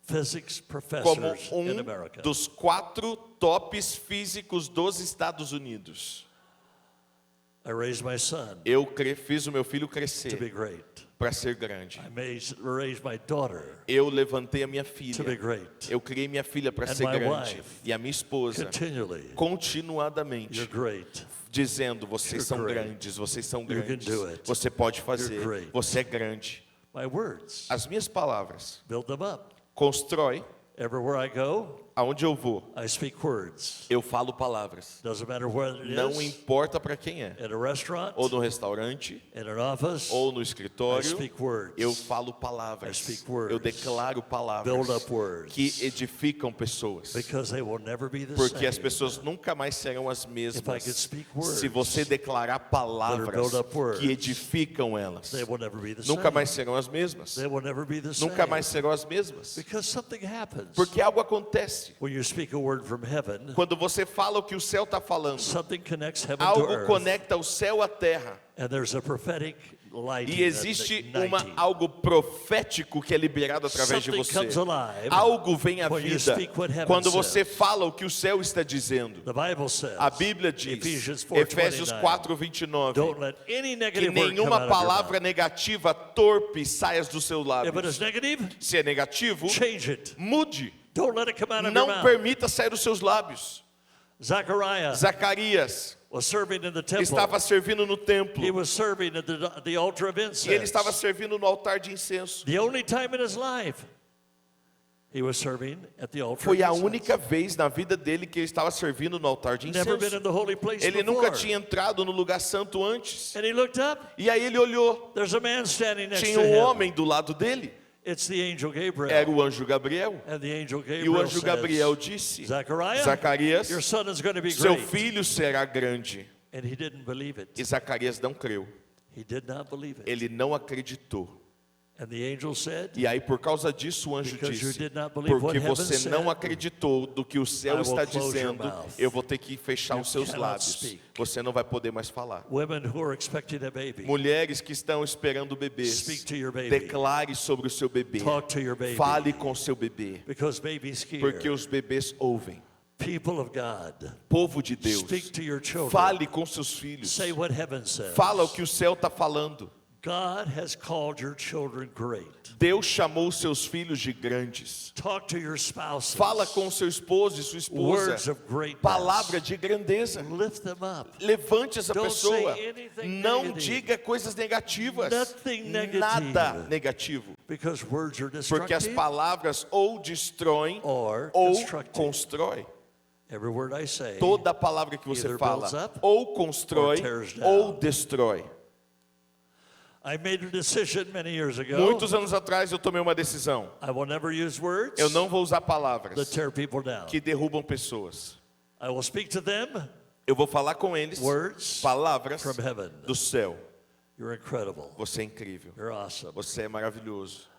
physics como professors in um America. dos 4 tops físicos dos Estados Unidos. I raised my son Eu fiz o meu filho to be crescer great. para ser grande. I raised my daughter Eu levantei a minha to be filha. great. Eu criei minha filha para And ser my grande. wife E a minha esposa, Continually, continuadamente, you're great. dizendo: vocês You're são great. grandes, vocês são You can grandes, do it. você pode fazer, great. você é grande. My words As minhas palavras build them up. constrói. Everywhere I go, Aonde eu vou, I speak words. eu falo palavras. Doesn't matter where it Não is, importa para quem é. in a restaurant, Ou no restaurante, in an office, ou no I escritório, speak words. eu falo I palavras. speak words. Eu declaro Build palavras up words. que edificam pessoas. Because they will never be the Porque as same. pessoas nunca mais serão as If I mesmas could speak words se você declarar palavras build up words, que edificam elas. They will never be the Nunca same. mais serão as mesmas. They will never be the same. Nunca mais serão as mesmas. Because something happens. Porque algo acontece. When you speak a word from heaven, Quando você fala o que o céu está falando, something connects heaven to algo earth. conecta o céu à terra. And there's a prophetic light. E existe algo profético que é liberado através de Something você. comes alive Algo vem à when you vida speak what heaven quando você says. fala o que o céu está dizendo. The Bible says, A Bíblia diz, Ephesians Efésios 4:29, 4:29, don't let any que negative word come nenhuma out of your palavra mouth. negativa torpe saia dos seus If it lábios. is negative, Se é negativo, change it. mude. Don't let it come out of your Não mouth. permita sair dos seus lábios. Zechariah Zacarias was serving in the temple. estava servindo no He templo. was serving at the altar of incense. E ele estava servindo no altar de incenso. The only time in his life he was serving at the altar Foi a of incense. única vez na vida dele que ele estava servindo no altar de Never been incenso. in the holy place Ele before. nunca tinha entrado no lugar santo antes. And he looked up. E aí ele olhou. There's a man standing next Tinha to him. homem do lado dele. It's the angel Gabriel. Era o anjo Gabriel. And the angel E Gabriel o anjo Gabriel says, disse: Zechariah, Zacarias, your son is going to be seu great. filho será grande. And he didn't believe it. E Zacarias não creu. He did not believe it. Ele não acreditou. And the angel said, E aí, por causa disso, o anjo Because you disse: did not believe porque what heaven você não said, acreditou do que o I céu will está close your dizendo, mouth. eu vou ter que fechar You os seus cannot lábios. speak. Você não vai poder mais falar. women who are expecting a baby, Mulheres que estão esperando bebês, speak to your baby. declare sobre o seu bebê. Talk to your baby. Fale com o seu bebê. Because babies hear. Porque os bebês ouvem. People of God, Povo de Deus, speak to your children. fale com seus filhos. Say what heaven says. Fala o que o céu está falando. God has called your children great. Deus chamou seus filhos de grandes. Talk to your spouses. Fala com seu esposo e sua Words esposa. of greatness. Palavra de grandeza. Lift them up. Levante essa Don't pessoa. say anything Não negative. diga coisas negativas. Nothing negative. Nada negativo. Because words are Porque as destructive palavras ou destroem or ou constructive. constroem. Every word I say, Toda palavra que você either fala builds up ou constrói or tears down. ou destrói. I made a decision many years ago. Muitos anos atrás eu tomei uma decisão. I will never use words Eu não vou usar that palavras tear people down. que derrubam pessoas. I will speak to them Eu vou falar com eles words palavras from heaven. do céu. You're incredible. Você é incrível. You're awesome. Você é maravilhoso.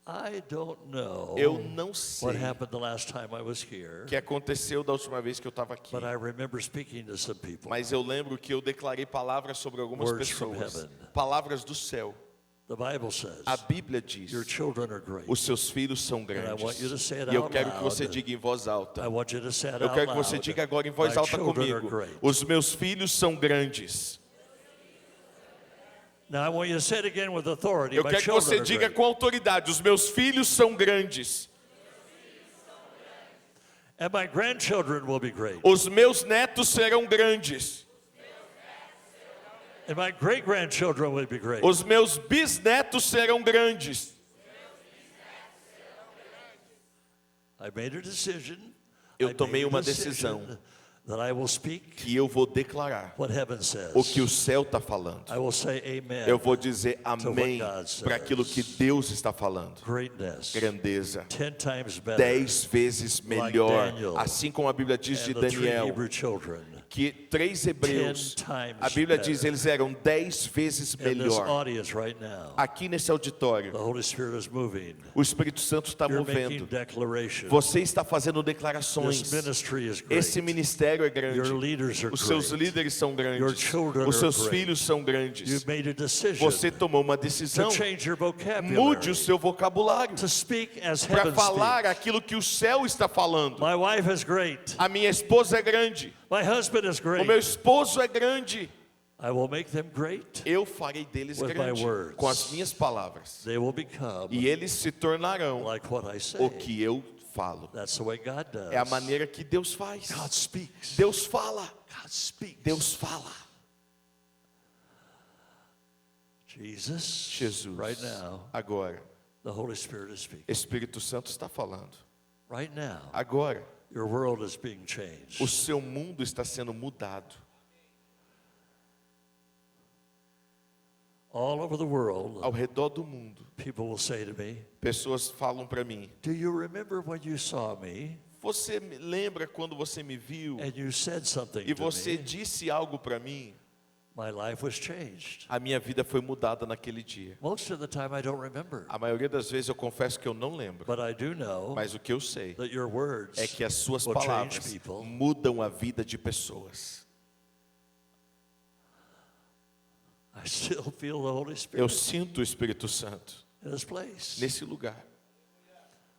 I don't know Eu não sei what happened the last time I was here, o que aconteceu da última vez que eu estava aqui. but I remember speaking to some people. Mas eu lembro que eu declarei palavras sobre algumas Words from pessoas. heaven. Palavras do céu. The Bible says A Bíblia diz: your children are great. os seus filhos são And I want you to grandes. say it E eu out quero que você loud. diga em voz alta. I want you to say it Eu out quero que você loud. diga agora em voz My alta children are comigo. great. Os meus filhos são grandes. Now I want you to say it again with authority. Eu My quero que children você are diga great. com autoridade: os meus filhos são grandes. And my grandchildren will be great. Os meus netos serão grandes. And my great-grandchildren will be great. Os meus bisnetos serão grandes. I made a decision. Eu I tomei made a uma decision decisão that I will speak que eu vou declarar what heaven says. o que o céu está falando. I will say amen. Eu vou dizer amém what God says. para aquilo que Deus está falando. Greatness. Grandeza. 10 times better. 10 vezes melhor. Daniel. Assim como a Bíblia diz de And the 3 Daniel, Hebrew children. que 3 hebreus, 10 times a Bíblia better. diz, eles eram 10 vezes In this melhor. audience right now, Aqui nesse auditório, the Holy Spirit is moving. o Espírito Santo está You're making movendo. declarations. Você está fazendo declarações. This ministry is great. Esse ministério é grande. Your leaders are Os seus great. líderes são Your grandes. children Os are seus great. filhos são grandes. You've made a decision Você tomou uma to decisão. change your vocabulary, Mude o seu vocabulário to speak as para heaven falar speaks. aquilo que o céu está falando. My wife is great. A minha esposa é grande. My husband is O great. meu esposo é grande. I will make them great. Eu farei deles With my grande words. com as minhas palavras. They will become E eles se tornarão like what I say. o que eu falo. That's the way God does. É a maneira que Deus faz. God speaks. Deus fala. God speaks. Deus fala. Jesus. Jesus. Right now, Agora, the Holy Spirit is speaking. Espírito Santo está falando. Right now, Agora, your world is being changed. o seu mundo está sendo mudado. All over the world, Ao redor do mundo, people will say to me, pessoas falam para mim: do you remember when you saw me você me lembra quando você me viu and you said something e to você me? disse algo para mim? My life was changed. A minha vida foi mudada naquele dia. Most of the time I don't remember, A maioria das vezes eu confesso que eu não lembro. but I do know Mas o que eu sei that your words é que as suas will change palavras people. mudam a vida de pessoas. I still feel the Holy Eu Spirit sinto o Espírito Santo in this place. nesse lugar.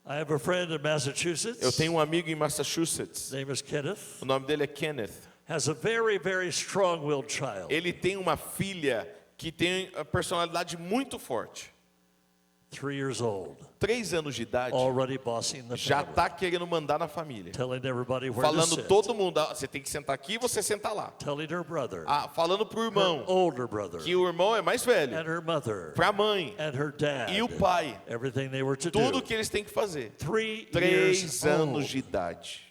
I have a friend in Massachusetts. Eu tenho um amigo em Massachusetts. His name is Kenneth. O nome dele é Kenneth. Has a very, very strong-willed child. Ele tem uma filha que tem a personalidade muito forte. 3 years old. 3 anos de idade, Already bossing the já family. está querendo mandar na família. Telling everybody where to Falando sit. todo mundo: "Ah, você tem que sentar aqui e você senta lá." Telling her brother. Falando pro Her irmão, older brother. que o irmão é mais velho. And her mother. Para a mãe, And her dad. e o pai. Everything they were to Tudo do. que eles têm que fazer. 3 3 years anos old. de idade.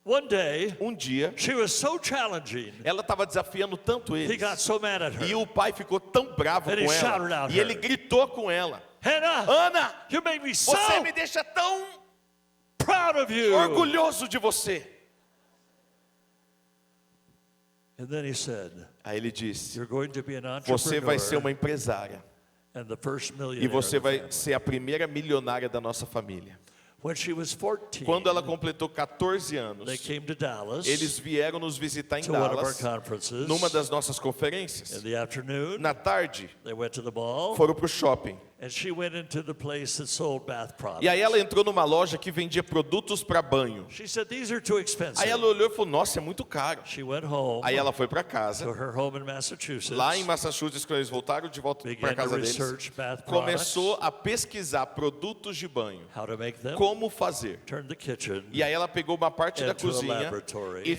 One day, Um dia, she was so challenging, ela estava desafiando tanto he ele. got so mad at her. E o pai ficou tão bravo And he com shouted ela. out E ele her. gritou com ela: Hannah, "Ana, you make me so você me deixa tão proud of you. orgulhoso de você." And then he said, Aí ele disse: you're going to be an "Você vai ser entrepreneur uma empresária. and the first E millionaire você in the vai family. ser a primeira milionária da nossa família. When she was 14, Quando ela completou 14 they anos, came to Dallas eles vieram nos visitar em to one of our Dallas, conferences. numa das nossas In conferências. the afternoon, Na tarde, they went to the mall, foram para o shopping. and she went into the place that sold bath products. E aí ela entrou numa loja que vendia produtos para banho. She said, "These are too expensive." Aí ela olhou e falou, nossa, é muito caro. She went home Aí ela foi para to casa. her home in Massachusetts, Lá em Massachusetts, quando eles voltaram de volta para began a to casa deles, research bath products, começou a pesquisar produtos de banho. how to make them, Como fazer. turn the kitchen, E aí ela pegou uma parte da into a cozinha laboratory, e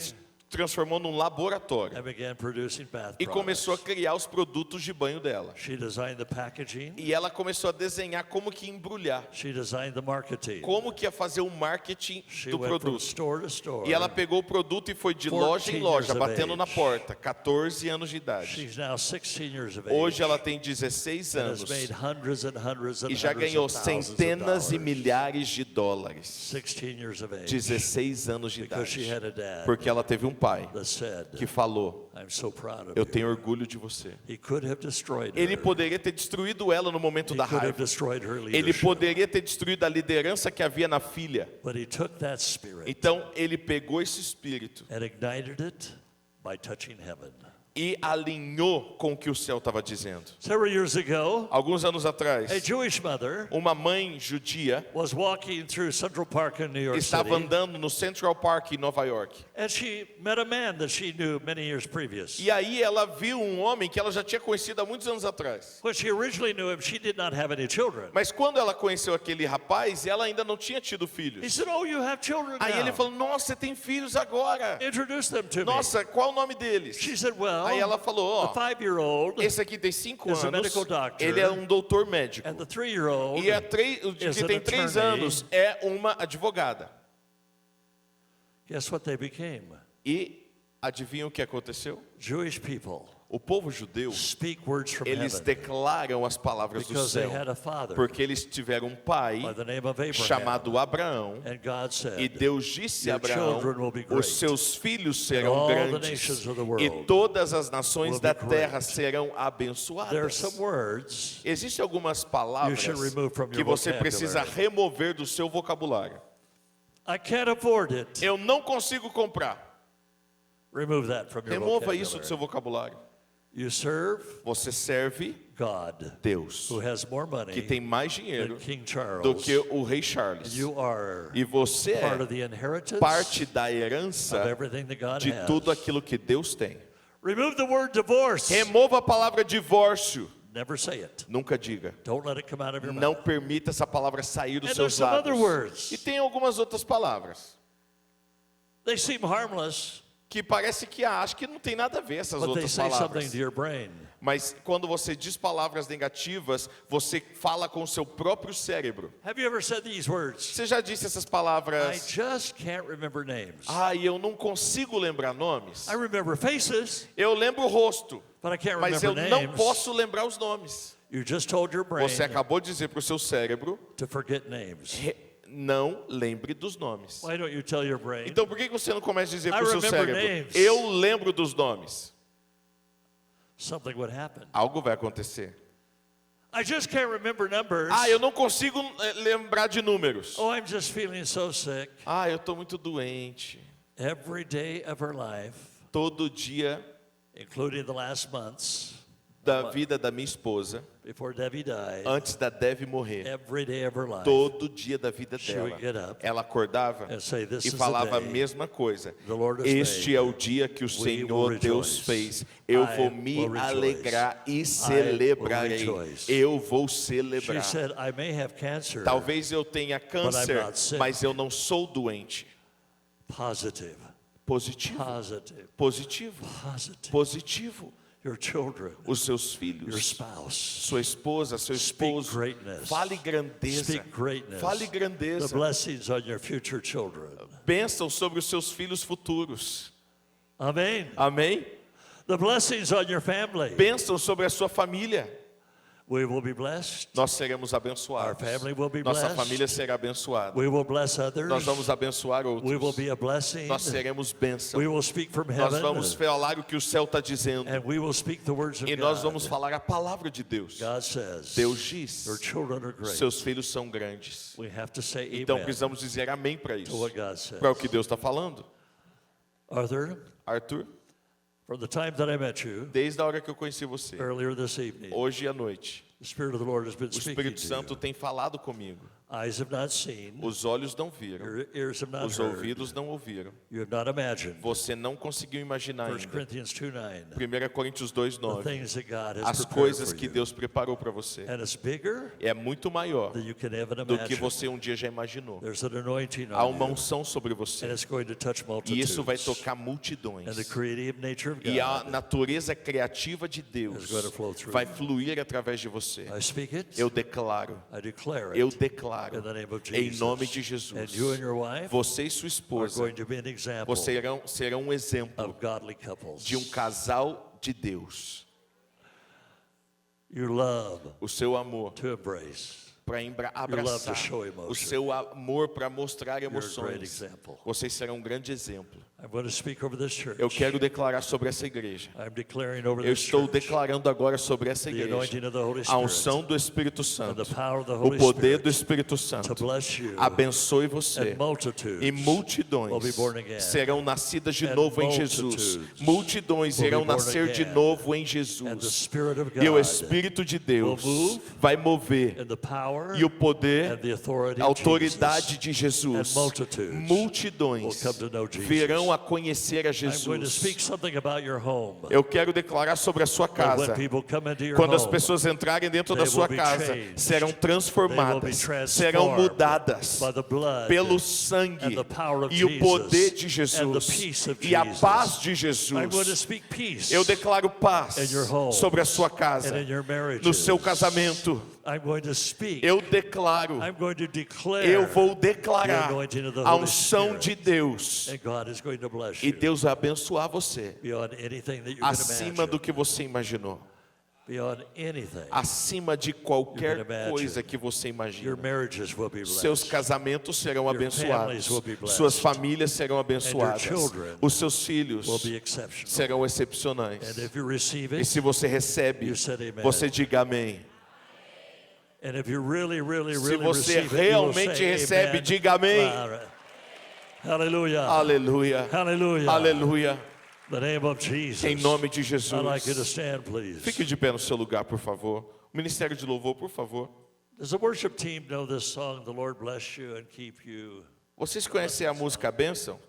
transformou num laboratório. and began producing bath E products. começou a criar os produtos de banho dela. She designed the packaging. E ela começou a desenhar como que ia embrulhar. She designed the marketing. Como que ia fazer o marketing She do went from produto. store to store. E ela pegou o produto e foi de 14 loja em loja, years of batendo na age. porta. 14 anos de idade. She's now 16 years of age. Hoje ela tem 16 and has anos made hundreds and hundreds and e já hundreds ganhou of thousands of centenas e dollars. milhares de dólares. 16 years of age. 16 anos de Because she idade. had a dad Porque ela teve um pai that said, que falou, "I'm so proud of eu you." tenho orgulho de você. He could have destroyed Ele her. poderia ter destruído ela no momento He da could have raiva. destroyed her Ele leadership. poderia ter destruído a liderança que havia na filha. But he took that spirit Então ele pegou esse espírito and ignited it by touching heaven. e alinhou com o que o céu estava dizendo. Several years ago, Alguns anos atrás, a Jewish mother uma mãe judia was walking through Central Park in New York estava City, andando no Central Park em Nova York. and she met a man that she knew many years previous. E aí ela viu um homem que ela já tinha conhecido há muitos anos atrás. When she originally knew him, she did not have any children. Mas quando ela conheceu aquele rapaz, ela ainda não tinha tido He filhos. said, "Oh, you have children Aí ele now. falou, nossa, você tem filhos agora. Introduce them to me." Nossa, qual o nome deles? She said, "Well, Aí ela falou, the ó, 5-year-old esse aqui tem 5 is a anos, medical doctor, ele é um doutor médico. and the 3-year-old E o is que an tem 3 attorney." anos é uma advogada. Guess what they became? E adivinha o que aconteceu? Jewish people O povo judeu, speak words from eles heaven declaram as palavras do because they céu, had a father porque eles tiveram um pai by the name of Abraham. chamado Abraão, And God e said, Deus disse a "Your Abraão, children will be great, os seus filhos and serão all the grandes, nations of the world e todas as nações will da be terra great." serão There are abençoadas. some words Existem algumas you palavras should remove from que your você precisa vocabulary. remover do seu vocabulário. I can't afford it. Eu não consigo comprar. Remove that from your Remova isso do vocabulary. seu vocabulário. You serve Você serve God, Deus, who has more que money tem mais than dinheiro King Charles. do que o rei Charles. You are E você part é of the inheritance parte da of herança everything that God de has. tudo aquilo que Deus tem. Remove the word divorce. Remova a palavra divórcio. Never say it. Nunca diga. Don't let it come out of your Não mouth. permita essa palavra sair dos And seus there's some other lábios. words. E tem algumas outras palavras They seem harmless, que parece que acho que não tem nada a ver essas but they outras say something palavras. to your brain. Mas quando você diz palavras negativas, você fala com o seu próprio cérebro. Have you ever said these words? Você já disse essas I palavras? just can't remember names. Ai, eu não consigo lembrar nomes. I remember faces, Eu lembro o rosto, but I can't mas eu remember não names. posso lembrar os nomes. You just told your brain Você acabou de dizer para o seu cérebro, to forget names. não lembre dos nomes. Why don't you tell your brain? Então por que você não começa a dizer I para o seu remember cérebro, names. eu lembro dos nomes? Something would happen. Algo vai acontecer. I just can't remember numbers. Ah, eu não consigo lembrar de números. Oh, I'm just feeling so sick. Ah, eu estou muito doente. Every day of her life, Todo dia including the last months da vida da minha esposa, before Debbie died, antes da Dev morrer, every day of her life, todo dia da vida She dela, would get up ela acordava and say, "This e is the falava a day mesma coisa. the Lord has Este made. é o dia que o will Senhor Deus rejoice. fez. Eu I vou me will rejoice. alegrar e will celebrarei. rejoice. Eu vou She celebrar. said, I may have cancer. Talvez eu tenha câncer, not sick. mas eu não sou doente. Positive, Positivo, positive, positivo, positive. positivo. Your children, Os seus your filhos, spouse. sua esposa, seu Speak esposo. greatness. Fale grandeza. Speak greatness. Fale The grandeza. blessings on your future children. Bênção sobre os seus filhos futuros. Amen. Amém? The blessings on your family. Bênção sobre a sua família. We will be blessed. Nós seremos abençoados. Our family will be Nossa blessed. família será abençoada. We will bless others. Nós vamos abençoar We will outros. be a blessing. Nós seremos bênção. We will speak from Nós heaven. vamos falar o que o céu está dizendo. And we will speak the words of E nós God. vamos falar a palavra de Deus. God says, Deus diz, your children are great. seus filhos são grandes. We have to say Então amen precisamos dizer amém para to isso. what God says. Para o que Deus está falando. Arthur, Arthur, from the time that I met you desde a hora que eu conheci você, earlier this evening, hoje à noite, the Spirit of the Lord has been o speaking Espírito to Santo you. tem falado comigo. Eyes have not seen, Os olhos não viram, your ears have not os heard, ouvidos não ouviram. you have not imagined. Você não conseguiu imaginar 1 ainda. Corinthians 2:9, 1 Coríntios the 2:9. things that God has As prepared coisas for que you. Deus preparou para você And it's bigger é muito maior than you can ever do que imagine. você um dia já imaginou. There's an anointing Há on uma you, unção sobre and você. it's going to touch E isso vai multitudes. tocar multidões. And the creative nature of E a God, natureza criativa de Deus is going to flow through vai you. fluir através de você. I speak it, Eu declaro, I declare eu it, declaro, in the name of em Jesus. nome de Jesus, And you and your wife você e sua are esposa, going to be an example vocês serão um exemplo of godly couples. de um casal de Deus. Your love O seu amor to embrace. para abraçar, show emotion. o seu amor para mostrar You're a great emoções. example. Vocês serão um grande exemplo. I'm going to speak over this church. Eu quero declarar sobre essa igreja. I'm declaring over Eu this estou church declarando agora sobre essa the igreja anointing of the Holy a Spirit unção do Espírito and Santo, the power of the o Holy poder do Spirit Espírito to Santo. bless you. Abençoe você. And multitudes E multidões will be born again. serão nascidas de And novo em Jesus. multitudes Multidões will be irão born nascer de again. novo em And the Jesus. Spirit of E o God Espírito de Deus will move vai mover and the power e o poder, and the authority a of autoridade Jesus. de Jesus. And multitudes Multidões will come to know Jesus. virão a conhecer a I'm going to Jesus. speak something about your home. Eu quero declarar sobre a sua That when casa. people come into your Quando as home, pessoas entrarem dentro da they sua will be casa, changed. serão transformadas, They will be serão transformed mudadas by the blood pelo sangue and the power of e o poder de Jesus and the Jesus peace of e a Jesus. paz de I'm going to Jesus. speak peace Eu declaro paz in your home sobre a sua casa, and in your marriages. no seu casamento. I'm going to speak. Eu declaro, I'm going to declare. eu vou declarar the anointing of the a Holy unção Spirit. de Deus. And God is going to bless E you Deus vai abençoar você beyond anything that you can acima imagine. do que você imaginou. Beyond anything. Acima de You qualquer can imagine. coisa que você Your imagina. marriages will be blessed. Seus casamentos serão Your abençoados. families will be blessed. Suas famílias serão abençoadas. children Os seus filhos will be exceptional. serão excepcionais. And if you receive E it, se você recebe, you said amen. você diga amém. and if you really, really, Se really você receive it, you will realmente say recebe, amen. diga amém. Hallelujah. Aleluia. Hallelujah. Aleluia. The name of Jesus. Em nome de Jesus. I'd like you to stand, please. Fique de pé no seu lugar, por favor. O Ministério de Louvor, por favor. Does the worship team know this song, The Lord Bless You and Keep You? Vocês conhecem a música Bênção?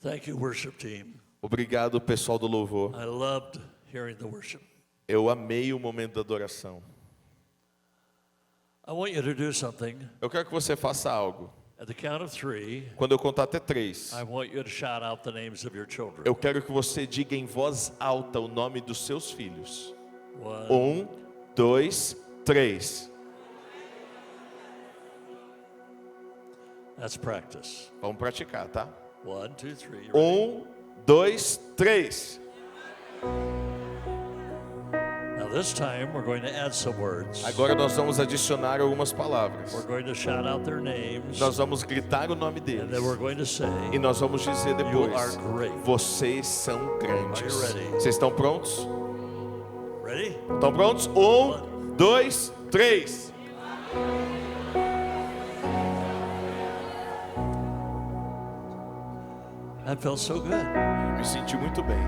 Thank you, worship team. Obrigado, pessoal do louvor. I loved hearing the worship. Eu amei o momento da adoração. I want you to do something. Eu quero que você faça algo. At the count of 3, Quando eu contar até 3, I want you to shout out the names of your children. eu quero que você diga em voz alta o nome dos seus filhos. 1, 2, 3. That's practice. Vamos praticar, tá? 1, 2, 3. You ready? 2, 3. Now this time we're going to add some words. Agora nós vamos adicionar algumas palavras. We're going to shout out their names. Nós vamos gritar o nome And deles. then we're going to say, E nós vamos dizer You depois: are great. vocês são grandes. Are you ready? Vocês estão prontos? ready? Estão prontos? 1, 2, 3. That felt so good. Me senti muito bem.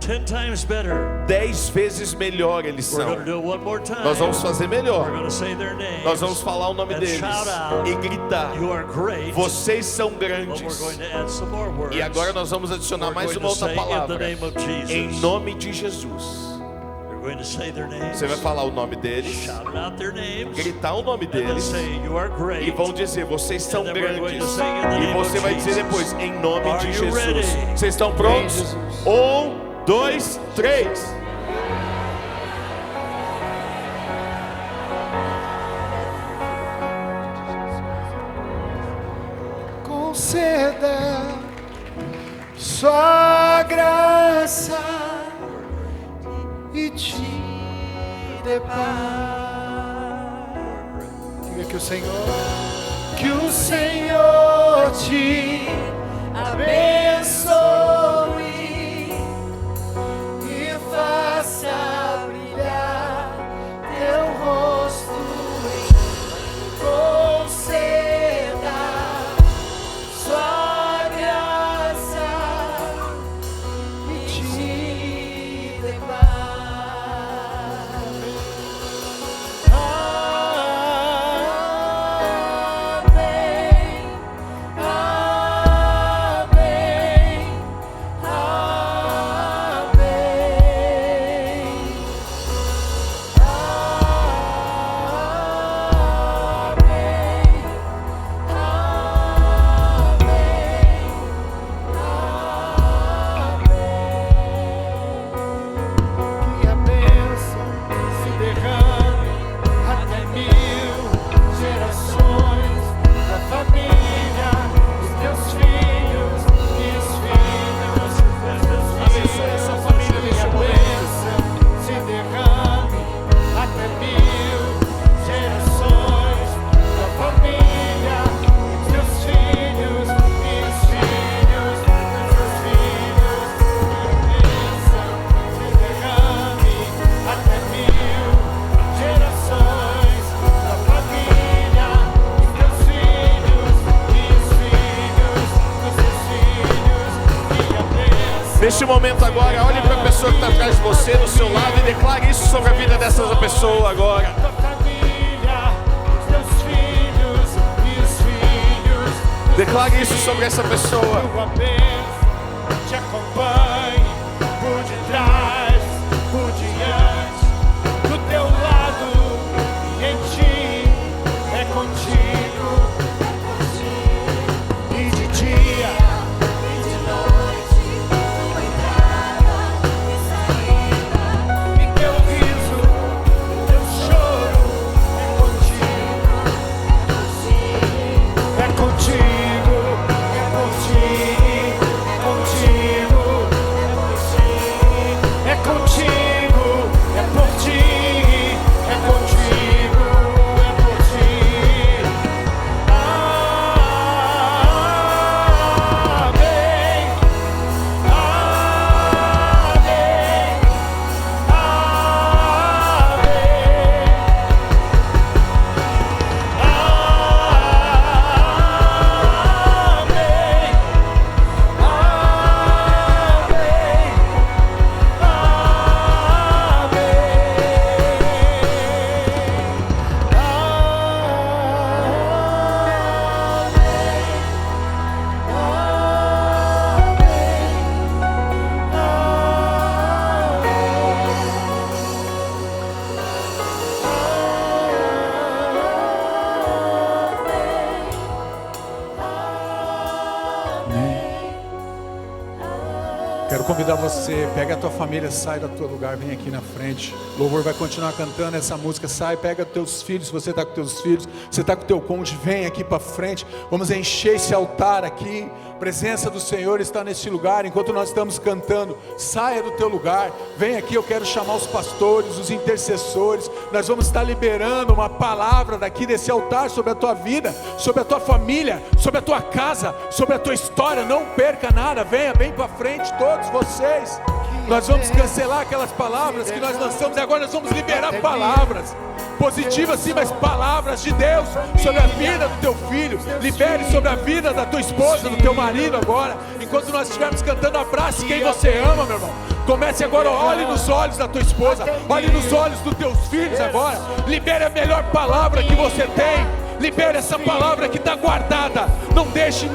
10 times better. 10 vezes melhor eles We're são. going to do it one more time. Nós vamos fazer We're melhor. going to say their names. Nós vamos falar o nome And deles shout out, e gritar: You are great. vocês são But we're grandes. going to add some more words. E agora nós vamos adicionar We're mais going uma to outra say in the palavra. name of Jesus. Em nome de Jesus. You're going to say their names. Você vai falar o nome deles, Shout out their names. gritar o nome And then deles say, You are great. e vão dizer: vocês são And then we're going to grandes. sing in the E name você of vai dizer Jesus. depois: em nome Are de you Jesus. ready? Vocês estão prontos? 1, 2, 3. Conceda sua graça e te dê paz. Diga que o Senhor te abençoe e faça brilhar teu rosto, conceda sua graça e te dê paz. Amém, amém, que a bênção se derrame até 1000 gerações da família, os teus filhos e os filhos dos teus filhos. Essa família, que a bênção se derrame até 1000 gerações da família, os teus filhos e os filhos dos teus filhos. Que a bênção se derrame até 1000 gerações da família, os teus filhos e os filhos dos teus filhos. Que a bênção. Neste momento agora, olhe para a pessoa que está atrás de você, do seu lado, e declare isso sobre a vida dessa pessoa agora. Tua família, os teus filhos e os filhos. Declare isso sobre essa pessoa. Tua bênção te acompanhe por detrás, por diante, do teu lado e em ti, é contigo. E de dia e de noite, tua entrada e saída, e teu riso, teu choro, é contigo, é contigo, é por ti, é contigo, é contigo, é por ti, é contigo, é por ti. Amém, Quero convidar você, pega a tua família, sai do teu lugar, vem aqui na frente. O louvor vai continuar cantando essa música. Sai, pega teus filhos, se você está com teus filhos, você está com teu cônjuge, vem aqui para frente. Vamos encher esse altar aqui. A presença do Senhor está neste lugar. Enquanto nós estamos cantando, saia do teu lugar, vem aqui. Eu quero chamar os pastores, os intercessores. Nós vamos estar liberando uma palavra daqui desse altar sobre a tua vida, sobre a tua família, sobre a tua casa, sobre a tua história. Não perca nada, venha bem para frente, todos vocês. Nós vamos cancelar aquelas palavras que nós lançamos e agora nós vamos liberar palavras positivas sim, mas palavras de Deus sobre a vida do teu filho. Libere sobre a vida da tua esposa, do teu marido agora. Enquanto nós estivermos cantando, abrace quem você ama, meu irmão. Comece agora, olhe nos olhos da tua esposa, olhe nos olhos dos teus filhos agora. Libere a melhor palavra que você tem. Libere essa palavra que está guardada. Não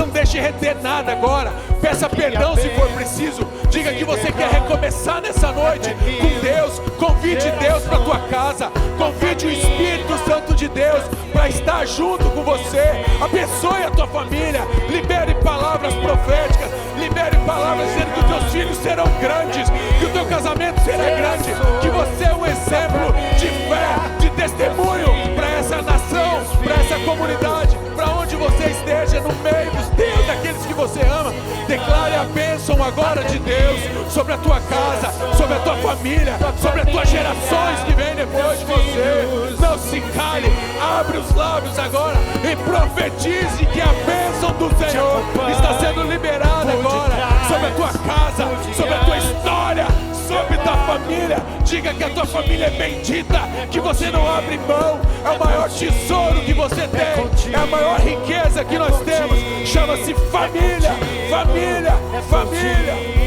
deixe reter nada agora. Peça perdão se for preciso. Diga que você quer recomeçar nessa noite com Deus. Convide Deus para a tua casa. Convide o Espírito Santo de Deus para estar junto com você. Abençoe a tua família. Libere palavras proféticas. Libere palavras dizendo que os teus filhos serão grandes, que o teu casamento será grande, que você é um exemplo de fé, de testemunho para essa nação, para essa comunidade, para onde você esteja, no meio dos teus, daqueles que você ama. Declare a bênção bênção agora de Deus sobre a tua casa, sobre a tua família, sobre as tuas gerações que vêm depois de você. Não se cale, abre os lábios agora e profetize que a bênção do Senhor está sendo liberada agora sobre a tua casa, sobre a tua história, sobre a tua família. Diga que a tua família é bendita, que você não abre mão. É o maior tesouro que você tem, é a maior riqueza que nós temos. Chama-se família, família, família.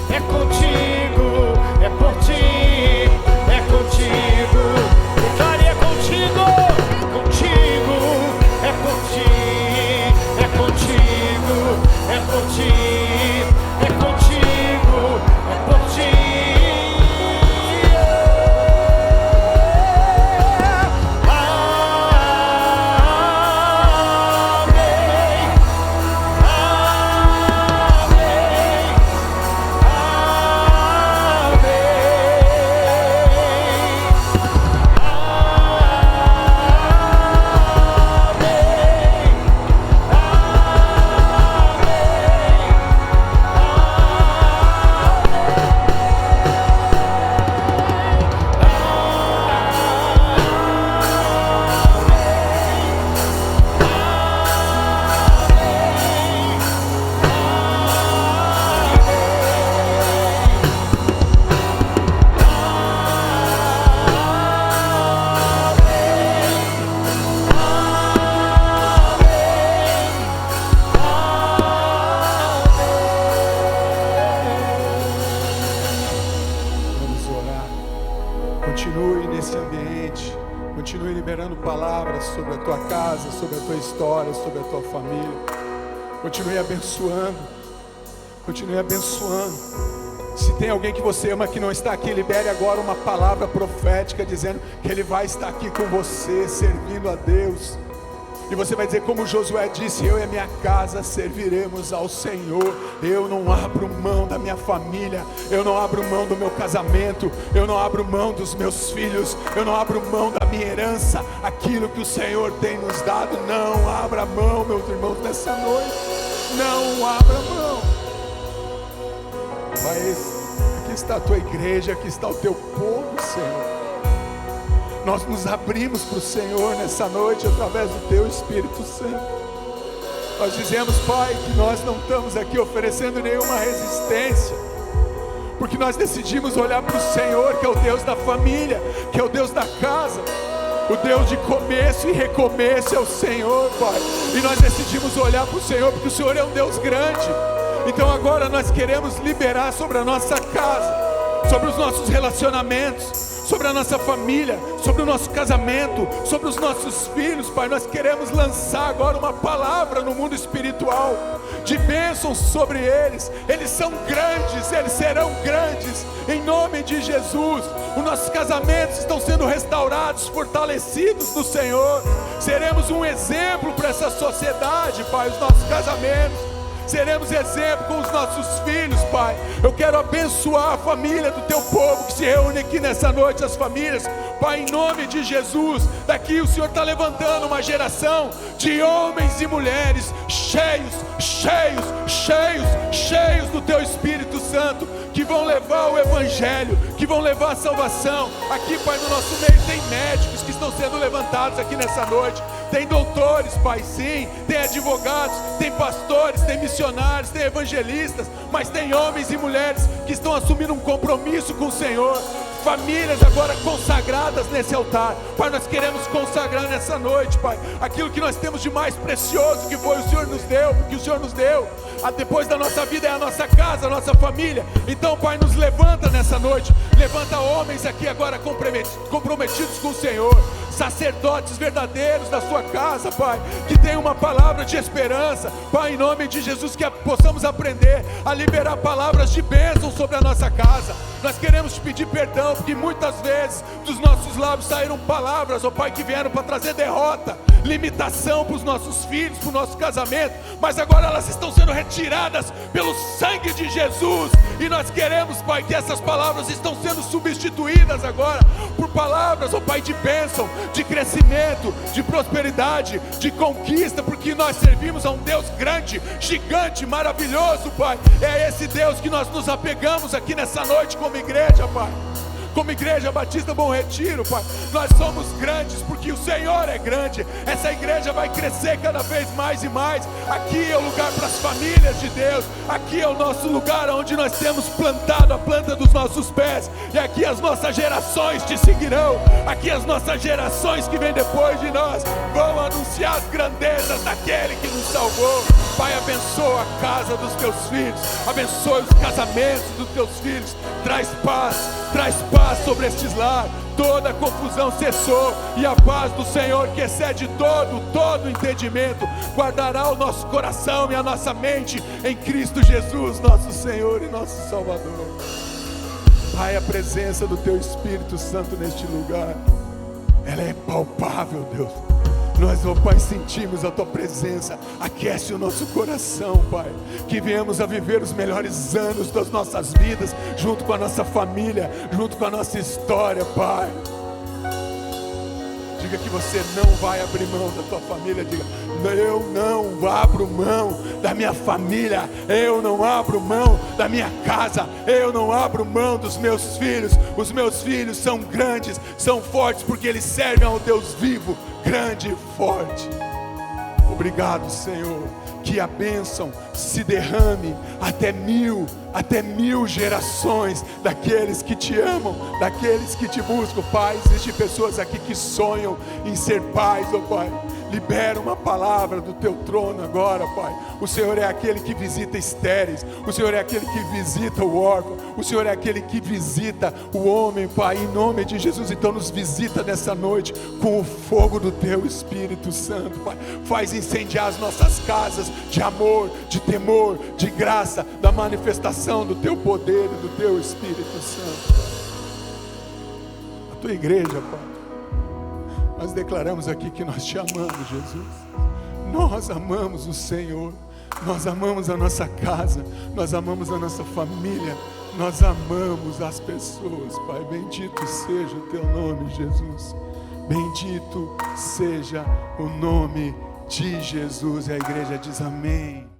É contigo, é por ti, é contigo. Declare, é contigo, é por ti, é contigo, é por ti, é contigo, é por ti. Continue nesse ambiente, continue liberando palavras sobre a tua casa, sobre a tua história, sobre a tua família. Continue abençoando, continue abençoando. Se tem alguém que você ama que não está aqui, libere agora uma palavra profética dizendo que ele vai estar aqui com você, servindo a Deus. E você vai dizer como Josué disse: eu e a minha casa serviremos ao Senhor. Eu não abro mão da minha família, eu não abro mão do meu casamento, eu não abro mão dos meus filhos, eu não abro mão da minha herança, aquilo que o Senhor tem nos dado. Não abra mão, meus irmãos, nessa noite. Não abra mão. Pai, aqui está a tua igreja, aqui está o teu povo, Senhor. Nós nos abrimos para o Senhor nessa noite através do Teu Espírito Santo. Nós dizemos, Pai, que nós não estamos aqui oferecendo nenhuma resistência, porque nós decidimos olhar para o Senhor, que é o Deus da família, que é o Deus da casa, o Deus de começo e recomeço é o Senhor, Pai. E nós decidimos olhar para o Senhor, porque o Senhor é um Deus grande. Então agora nós queremos liberar sobre a nossa casa, sobre os nossos relacionamentos, sobre a nossa família, sobre o nosso casamento, sobre os nossos filhos, Pai. Nós queremos lançar agora uma palavra no mundo espiritual, de bênçãos sobre eles. Eles são grandes, eles serão grandes, em nome de Jesus. Os nossos casamentos estão sendo restaurados, fortalecidos no Senhor. Seremos um exemplo para essa sociedade, Pai, os nossos casamentos. Seremos exemplo com os nossos filhos, Pai. Eu quero abençoar a família do Teu povo que se reúne aqui nessa noite, as famílias, Pai, em nome de Jesus. Daqui o Senhor está levantando uma geração de homens e mulheres cheios, cheios, cheios, cheios do Teu Espírito Santo, que vão levar o Evangelho, que vão levar a salvação. Aqui, Pai, no nosso meio tem médicos que estão sendo levantados aqui nessa noite. Tem doutores, Pai, sim, tem advogados, tem pastores, tem missionários, tem evangelistas, mas tem homens e mulheres que estão assumindo um compromisso com o Senhor. Famílias agora consagradas nesse altar. Pai, nós queremos consagrar nessa noite, Pai, aquilo que nós temos de mais precioso, que foi o Senhor nos deu, porque o Senhor nos deu. Depois da nossa vida é a nossa casa, a nossa família. Então, Pai, nos levanta nessa noite. Levanta homens aqui agora comprometidos com o Senhor, sacerdotes verdadeiros da sua casa, Pai, que tem uma palavra de esperança, Pai, em nome de Jesus, que possamos aprender a liberar palavras de bênção sobre a nossa casa. Nós queremos te pedir perdão, porque muitas vezes dos nossos lábios saíram palavras, ó Pai, que vieram para trazer derrota. limitação para os nossos filhos, para o nosso casamento, mas agora elas estão sendo retiradas pelo sangue de Jesus. E nós queremos, Pai, que essas palavras estão sendo substituídas agora por palavras, ó Pai, de bênção, de crescimento, de prosperidade, de conquista, porque nós servimos a um Deus grande, gigante, maravilhoso, Pai. É esse Deus que nós nos apegamos aqui nessa noite como igreja, Pai. Como Igreja Batista Bom Retiro, Pai, nós somos grandes porque o Senhor é grande. Essa igreja vai crescer cada vez mais e mais. Aqui é o lugar para as famílias de Deus. Aqui é o nosso lugar onde nós temos plantado a planta dos nossos pés. E aqui as nossas gerações te seguirão. Aqui as nossas gerações que vêm depois de nós vão anunciar as grandezas daquele que nos salvou. Pai, abençoa a casa dos teus filhos, abençoa os casamentos dos teus filhos. Traz paz sobre estes lares. Toda confusão cessou, e a paz do Senhor, que excede todo entendimento, guardará o nosso coração e a nossa mente em Cristo Jesus, nosso Senhor e nosso Salvador. Pai, a presença do Teu Espírito Santo neste lugar, ela é palpável, Deus. Nós, ó Pai, sentimos a Tua presença, aquece o nosso coração, Pai, que venhamos a viver os melhores anos das nossas vidas, junto com a nossa família, junto com a nossa história, Pai. Diga que você não vai abrir mão da tua família. Diga: eu não abro mão da minha família, eu não abro mão da minha casa, eu não abro mão dos meus filhos. Os meus filhos são grandes, são fortes, porque eles servem ao Deus vivo, grande e forte. Obrigado, Senhor, que a bênção se derrame até mil gerações daqueles que te amam, daqueles que te buscam. Pai, existem pessoas aqui que sonham em ser pais, ó Pai. Libera uma palavra do Teu trono agora, Pai. O Senhor é aquele que visita estéreis, o Senhor é aquele que visita o órfão, o Senhor é aquele que visita o homem, Pai, em nome de Jesus. Então nos visita nessa noite com o fogo do Teu Espírito Santo, Pai. Faz incendiar as nossas casas de amor, de temor, de graça, da manifestação do Teu poder e do Teu Espírito Santo. A Tua igreja, Pai, nós declaramos aqui que nós te amamos, Jesus. Nós amamos o Senhor, nós amamos a nossa casa, nós amamos a nossa família, nós amamos as pessoas, Pai. Bendito seja o Teu nome, Jesus. Bendito seja o nome de Jesus. E a igreja diz amém.